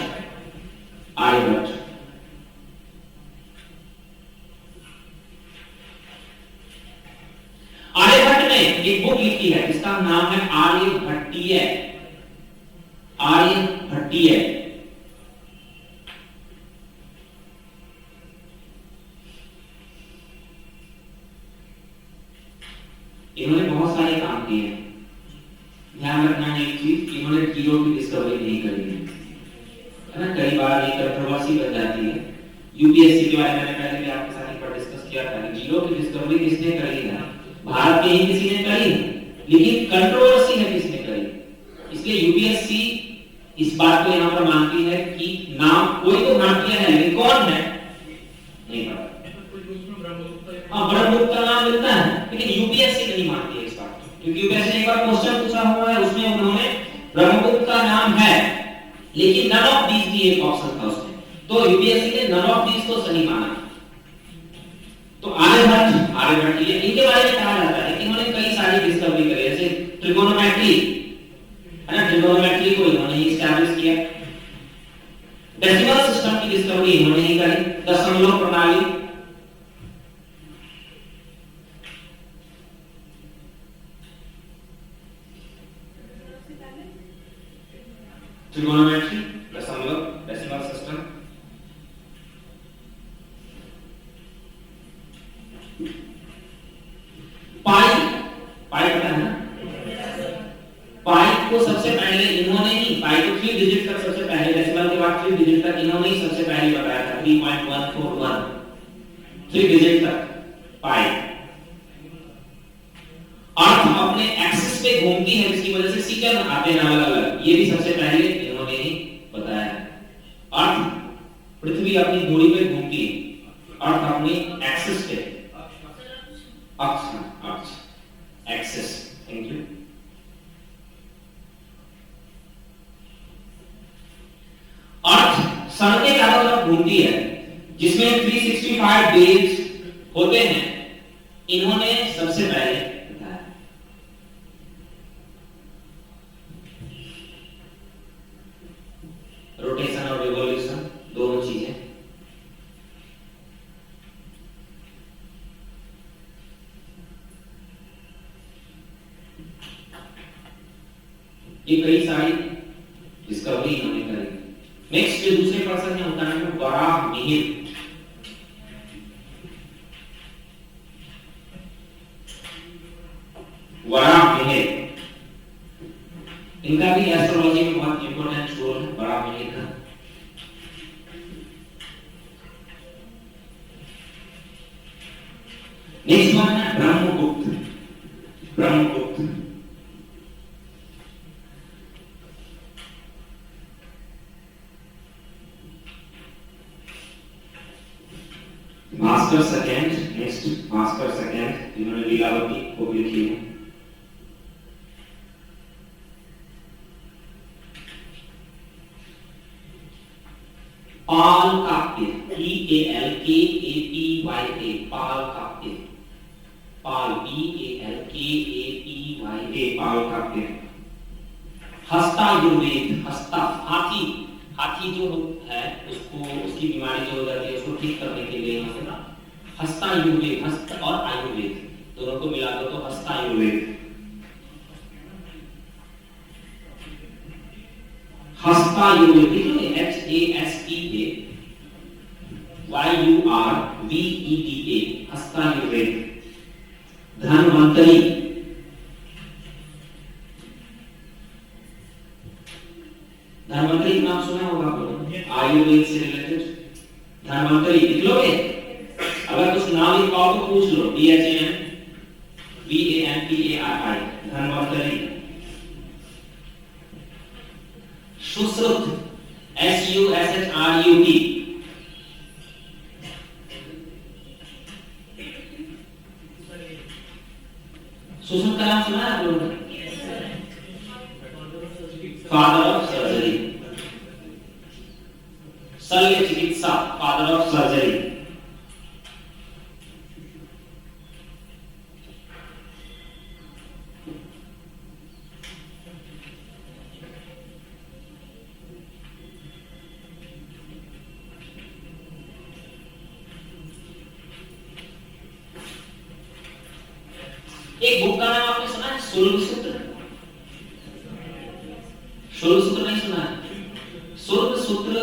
आर्यभट्ट ने एक बुक लिखी है जिसका नाम है आर्यभट्टीय। इन्होंने बहुत सारे काम किए हैं। ध्यान रखना है एक चीज, इन्होंने जीरो की डिस्कवरी नहीं करी है ना। कई बार एक कंट्रोवर्सी बन जाती है। यूपीएससी के बारे में मैंने पहले भी आपके साथ एक बार डिस्कस किया था कि जीरो की डिस्कवरी किसने करी है? भारत के ही किसी ने करी है, लेकिन कंट्रोवर्सी है किसने करी। इसलिए यूपीएससी इस बात को यहां पर मानती है कि नाम कोई तो नाम किया है, लेकिन कौन है नहीं पता। ब्रह्मगुप्त का नाम मिलता है, लेकिन यूपीएससी नहीं मानती है इस बात को, क्योंकि यूपीएससी ने एक बार क्वेश्चन पूछा हुआ है, उसमें उन्होंने ब्रह्मगुप्त का नाम है, लेकिन नन ऑफ दीज भी एक ऑप्शन था उसमें, तो यूपीएससी ने नन ऑफ दीज को सही माना। तो आर्यभट्ट ये इनके बारे में कहा जाता है कि इन्होंने कई सारी डिस्कवरी करी, जैसे ट्रिगोनोमेट्री है ना, ट्रिगोनोमेट्री को इन्होंने ही एस्टैब्लिश किया। डेसिमल सिस्टम की डिस्कवरी इन्होंने ही करी, दशमलव प्रणाली। ट्रिगोनोमेट्री, दशमलव, डेसिमल सिस्टम। पाई पता है ना, पाई को सबसे पहले इन्होंने ही, पाई को 3 डिजिट तक सबसे पहले, डेसिमल के बाद 3 डिजिट तक इन्होंने ही सबसे पहले बताया था। 3.141 3 डिजिट तक पाई। अर्थ अपने एक्सिस पे घूमती है, जिसकी वजह से सीजन आते हैं अलग-अलग, ये भी सबसे पहले इन्होंने ही बताया। अर्थ पृथ्वी अपनी धुरी पे घूमती है, अर्थ अपनी एक्सिस पे, अक्ष axis. Thank you. Earth sun के चारों तरफ घूमती है, जिसमें 365 डेज होते हैं, इन्होंने सबसे पहले बताया। रोटेशन और रिवॉल्यूशन दोनों चीजें। ये कई सारी डिस्कवरी इन्होंने करी। नेक्स्ट जो दूसरे पर्सन है उनका नाम है वराह मिहिर। वराहमिहिर, इनका भी एस्ट्रोलॉजी में बहुत इंपॉर्टेंट रोल है वराहमिहिर का। नेक्स्ट वन है Brahmagupta. Brahmagupta Bhaskar second, next Bhaskar second, इन्होंने लीलावती को भी लिखी है। पाल काप्य, P-A-L-K-A-P-Y-A, पाल काप्य, पाल P-A-L-K-A-P-Y-A, पाल काप्य। हस्तायुर्वेद, हस्ता हाथी, हाथी जो है उसको, उसकी बीमारी जो हो जाती है उसको ठीक करने के लिए यहाँ से ना हस्तायुर्वेद, हस्त और आयुर्वेद दोनों को मिला दो तो हस्तायुर्वेद। हस्तायुर्वेद HASPAYURVEDA, हस्तायुर्वेद। धन्वंतरी, धन्वंतरी नाम सुना होगा आपने, आयुर्वेद से रिलेटेड। धन्वंतरी लिख लोगे, अगर कुछ नाम लिख पाओ तो पूछ लो, DHANVANTARI, धन्वंतरी। सुश्रुत, SUSHRUT, सुश्रुत का नाम सुना है आप लोगों ने? फादर ऑफ सर्जरी, शल्य चिकित्सा, फादर ऑफ सर्जरी। एक बुक का नाम आपने सुना है, सूत्र? सूत्र नहीं सुना है? सूत्र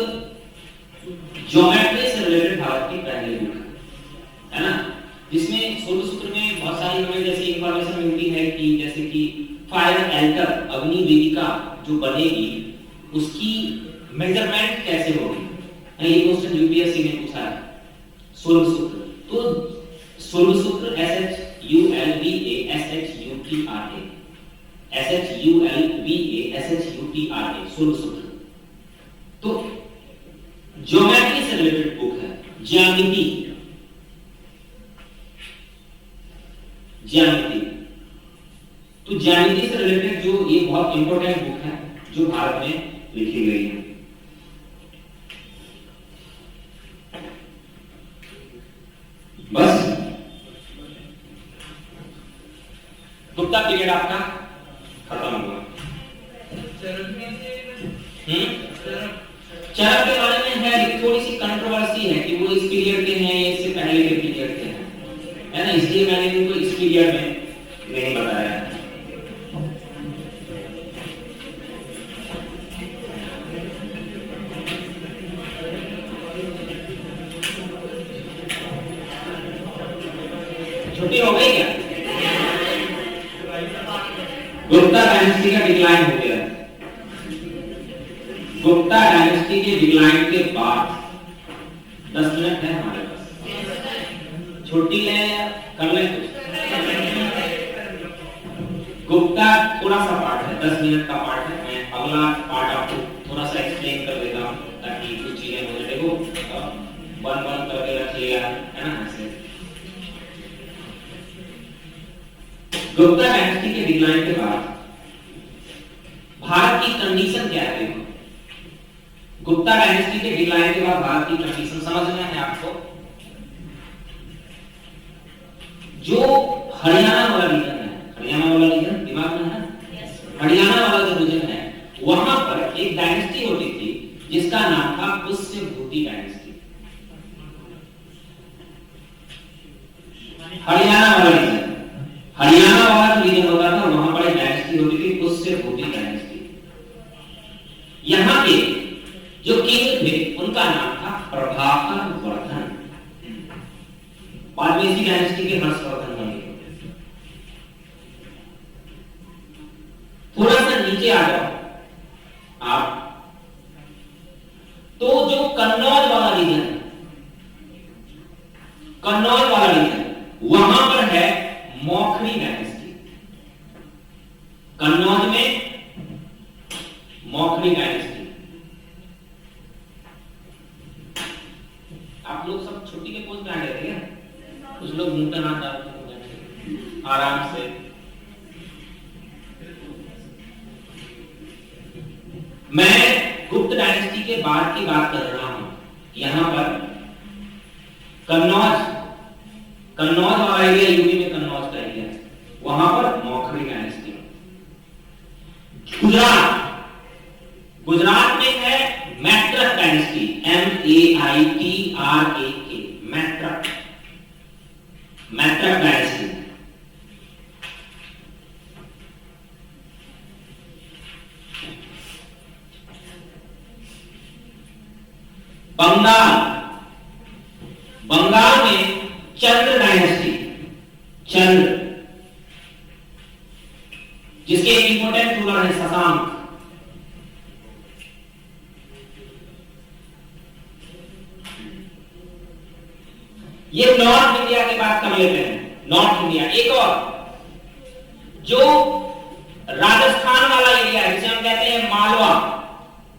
ज्योमेट्री से रिलेटेड भारत की पहली बुक है ना, जिसमें सूत्र में बहुत सारी हमें जैसे इंफॉर्मेशन मिलती है कि जैसे कि फायर एल्टर, अग्नि वेदिका जो बनेगी उसकी मेजरमेंट कैसे होगी। ये क्वेश्चन यूपीएससी ने पूछा है। सूत्र, तो सूत्र SHULVASHUTRA, सूत्र तो ज्योमेट्री से रिलेटेड बुक है। ज्यामिति, तो ज्यामिति से रिलेटेड जो ये बहुत इंपॉर्टेंट बुक है जो भारत में लिखी गई है। बस गुप्ता पीरियड आपका खत्म हुआ। चरक के बारे में है थोड़ी सी कंट्रोवर्सी है कि वो इस पीरियड के हैं या इससे पहले के पीरियड के हैं, है ना, इसलिए मैंने इनको इस पीरियड में नहीं बताया। छुट्टी हो गई क्या? गुप्ता डायनेस्टी का डिक्लाइन हो गया। गुप्ता डायनेस्टी के डिक्लाइन के बाद 10 मिनट है हमारे पास, छुट्टी ले या कर ले कुछ। गुप्ता थोड़ा सा पार्ट है, 10 मिनट का पार्ट है। मैं अगला पार्ट आपको थोड़ा सा एक्सप्लेन कर देता हूँ ताकि कुछ चीजें मुझे देखो वन करके रखिएगा, है ना। ऐसे गुप्ता डायनेस्टी के डिक्लाइन के बाद भारत की कंडीशन क्या है? देखो, गुप्ता डायनेस्टी के डिक्लाइन के बाद भारत की कंडीशन समझना है आपको। जो हरियाणा वाला रीजन है, हरियाणा वाला रीजन दिमाग में है, हरियाणा वाला जो रीजन है वहां पर एक डायनेस्टी होती थी जिसका नाम था पुष्यभूति डायनेस्टी। हरियाणा वाला रीजन, हरियाणा वाला रीजन होता था वहां पर एक डायनेस्टी होती थी पुष्यभूति डायनेस्टी। यहाँ के जो किंग थे उनका नाम था प्रभाकर वर्धन। बाद में इसी डायनेस्टी के हर्षवर्धन बने। नीचे आ जाओ आप, तो जो कन्नौज वाला रीजन है, कन्नौज वाला रीजन, वहां पर है मौखरी डायनेस्टी। कन्नौज में मौखरी डायनेस्टी। आप लोग सब छुट्टी के पोस्ट में आ गए थे क्या? कुछ लोग मुंह पे हाथ डालते हैं आराम से। मैं गुप्त डायनेस्टी के बाद की बात कर रहा हूं। यहां पर कन्नौज, कन्नौज वाला एरिया, यूपी में कन्नौज का एरिया, वहां पर मौखरी डायनेस्टी। गुजरात, गुजरात में है Maitrak dynasty, MAITRAK, Maitrak, Maitrak dynasty. Bengal, Bengal में चंद्र डायनेस्टी, चंद्र, जिसके एक इंपोर्टेंट रूलर है शशांक। ये नॉर्थ इंडिया की बात कर लेते हैं। नॉर्थ इंडिया, एक और जो राजस्थान वाला एरिया है जिसे हम कहते हैं मालवा,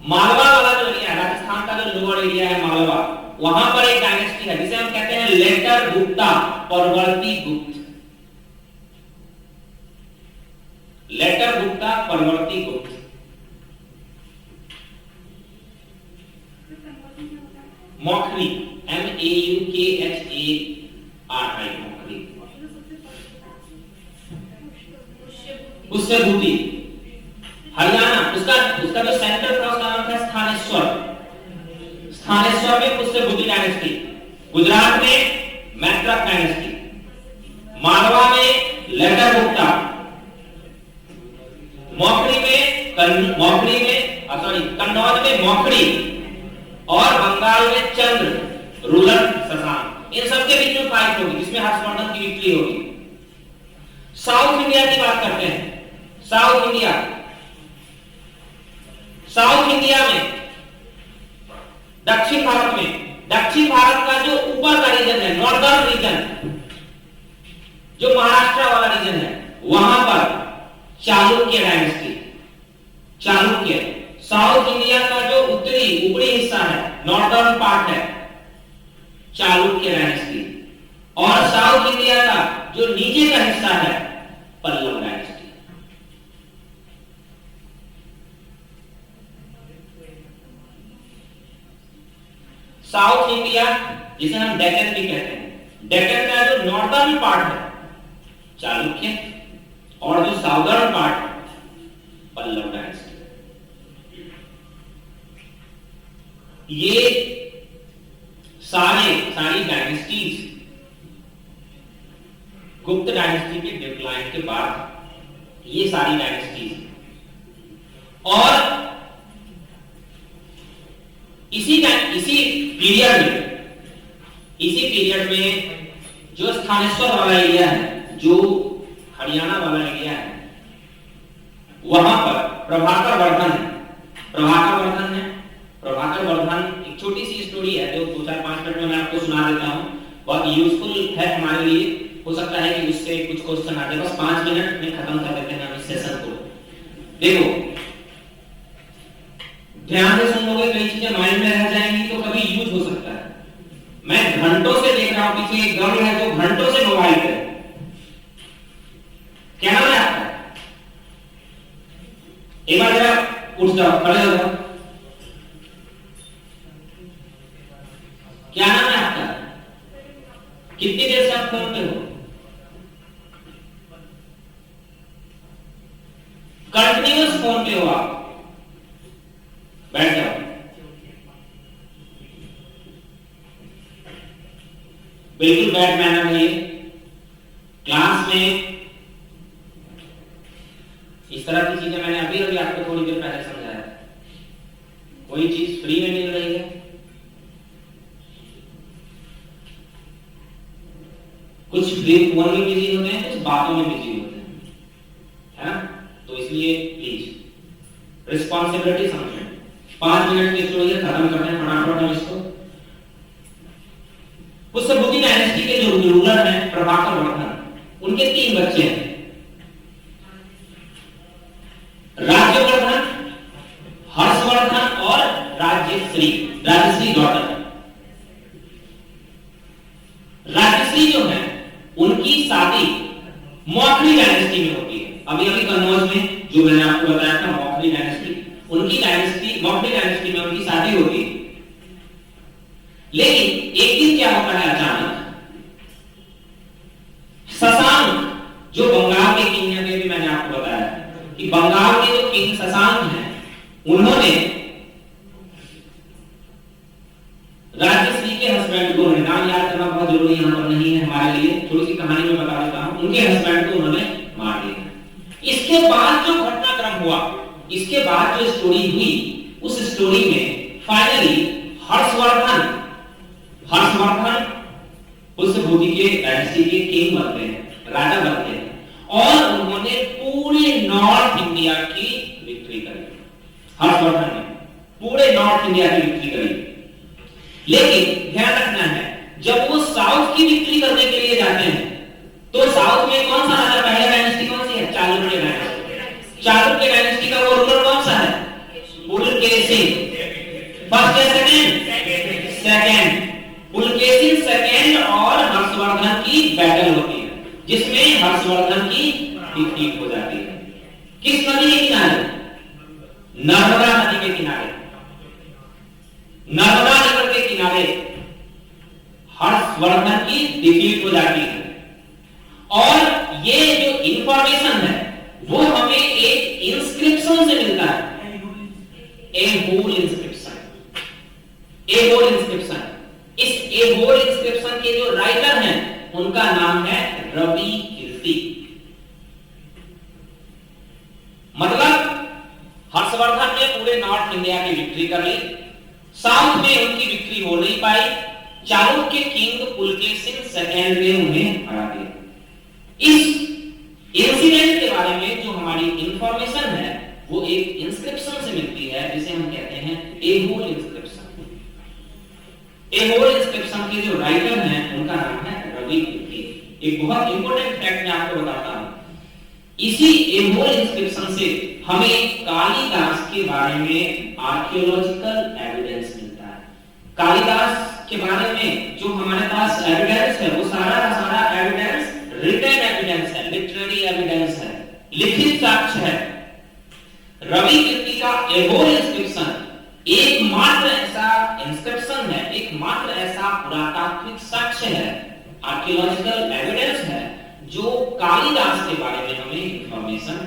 मालवा वाला जो एरिया है, राजस्थान का जो लोअर एरिया है मालवा, वहां पर एक डायनेस्टी है जिसे हम कहते हैं लेटर गुप्ता, परवर्ती गुप्त, लेटर गुप्ता, परवर्ती गुप्त। मौखरी, MAUKHARI, मौखरी। पुष्यभूति, हरियाणा, उसका जो सेंटर था उसका नाम था स्थानेश्वर, स्थानेश्वर में पुष्यभूति डायनेस्टी। गुजरात में मैत्रक डायनेस्टी, मालवा में लेटर गुप्ता, मौखरी में कन्नौज में मौखरी, और बंगाल में चंद्र, रूलर शशांक। इन सबके बीच में फाइट होगी जिसमें हर्षवर्धन की विक्ट्री होगी। साउथ इंडिया की बात करते हैं। साउथ इंडिया, साउथ इंडिया में, दक्षिण भारत में, दक्षिण भारत का जो ऊपर का रीजन है, नॉर्दर्न रीजन, जो महाराष्ट्र वाला रीजन है, वहां पर Chalukya dynasty, Chalukya. South India का जो ऊपरी हिस्सा है, नॉर्दर्न पार्ट है, चालुक्य डायनेस्टी। और साउथ इंडिया का जो नीचे का हिस्सा है, पल्लव डायनेस्टी। साउथ इंडिया जिसे हम डेक्कन भी कहते हैं, डेक्कन का जो नॉर्दर्न पार्ट है चालुक्य, और जो साउदर्न पार्ट है पल्लव डायनेस्टी। ये सारी डायनेस्टीज गुप्त डायनेस्टी के डिक्लाइन के बाद, ये सारी डायनेस्टीज, और इसी पीरियड में जो स्थानेश्वर वाला एरिया है, जो हरियाणा वाला एरिया है, वहां पर प्रभाकर वर्धन है। प्रभाकर वर्धन एक छोटी सी स्टोरी है जो 2-4-5 मिनट में मैं आपको सुना देता हूं, बहुत यूजफुल है हमारे लिए। हो सकता है कि उससे कुछ क्वेश्चन आ जाए। बस 5 मिनट में खत्म कर देते हैं हम इस सेशन को। देखो, ध्यान से सुन लोगे, कई चीजें माइंड में रह जाएंगी तो कभी यूज हो सकता है। मैं घंटों से देख रहा हूं, पीछे एक गर्ल है जो घंटों से मोबाइल पे। क्या नाम है आपका? एक बार जरा उठ जाओ, खड़े हो जाओ। क्या नाम है आपका? कितनी देर से आप फोन पे हो? कंटिन्यूअस फोन पे हो आप? बैठ जाओ। बिल्कुल बैड मैनर है ये। क्लास में इस तरह की चीजें मैंने अभी आपको थोड़ी देर पहले समझाया। कोई चीज फ्री में मिल रही है, कुछ फोन में बिजी होते हैं, कुछ बातों में बिजी होते हैं, है ना? तो इसलिए प्लीज रिस्पॉन्सिबिलिटी समझें। 5 मिनट की स्टोरी है, खत्म करते हैं फटाफट हम इसको। पुष्यभूति डायनेस्टी के जो रूलर हैं प्रभाकर वर्धन, उनके 3 बच्चे हैं, राज्यवर्धन, हर्षवर्धन और राजश्री। राजश्री डॉटर। राजश्री जो है उनकी शादी मौखरी डायनेस्टी में होती है। अभी अभी कन्नौज में जो मैंने आपको बताया था मौखरी डायनेस्टी, उनकी डायनेस्टी मौखरी डायनेस्टी में उनकी शादी होती है। लेकिन एक दिन क्या होता है, अचानक शशांक जो बंगाल के किंग हैं, भी मैंने आपको बताया कि बंगाल के जो किंग शशांक हैं, उन्होंने राजश्री के हस्बैंड को, नाम याद करना बहुत जरूरी यहां पर नहीं है हमारे लिए, थोड़ी सी कहानी में बता देता हूं, उनके हस्बैंड को उन्होंने मार दिया। इसके बाद जो घटनाक्रम हुआ, इसके बाद जो स्टोरी हुई, उस स्टोरी में फाइनली हर्षवर्धन पुष्यभूति के डायनेस्टी के किंग बनते हैं, राजा बनते हैं, और उन्होंने पूरे नॉर्थ इंडिया की विक्ट्री करी। हर्षवर्धन ने पूरे नॉर्थ इंडिया की विक्ट्री करी। लेकिन ध्यान रखना है, जब वो साउथ की विक्ट्री करने के लिए जाते हैं, तो साउथ में कौन सा राजा, पहला डायनेस्टी कौन सी है, चालुक्य डायनेस्टी। चालुक्य डायनेस्टी का वो रूलर कौन सा है, पुलकेशिन। फर्स्ट या सेकंड पुलकेशिन सेकंड, और हर्षवर्धन की बैटल होती है, जिसमें हर्षवर्धन की डिफीट हो जाती है। किस नदी के किनारे, नर्मदा नदी के किनारे, नर्मदा नगर के किनारे हर्षवर्धन की डिफीट हो जाती है। और ये जो इंफॉर्मेशन है वो हमें एक इंस्क्रिप्शन से मिलता है, ए होल इंस्क्रिप्शन। इस ए होल इंस्क्रिप्शन के जो राइटर हैं उनका नाम है रवि कीर्ति। मतलब हर्षवर्धन ने पूरे नॉर्थ इंडिया की विक्ट्री कर ली, साउथ में उनकी विक्ट्री हो नहीं पाई, चालुक्य किंग पुलकेशिन सेकंड ने उन्हें हरा दिया। इस इंसिडेंट के बारे में जो हमारी इंफॉर्मेशन है वो एक इंस्क्रिप्शन से मिलती है, जिसे हम कहते हैं ए होल इंस्क्रिप्शन। ए होल इंस्क्रिप्शन के जो राइटर हैं उनका नाम है रवि कीर्ति। एक बहुत इंपॉर्टेंट फैक्ट मैं आपको बताता हूं, इसी ए होल इंस्क्रिप्शन से हमें कालिदास के बारे में आर्कियोलॉजिकल एविडेंस मिलता है। कालिदास के बारे में जो हमारे पास एविडेंस है वो सारा का सारा एविडेंस रिटन एविडेंस है, लिटरेरी एविडेंस है, लिखित साक्ष्य है। रवि कीर्ति का ए होल इंस्क्रिप्शन एकमात्र ऐसा इंस्क्रिप्शन है, एकमात्र ऐसा पुरातात्विक साक्ष्य है, आर्कियोलॉजिकल एविडेंस है, जो कालिदास के बारे में हमें इंफॉर्मेशन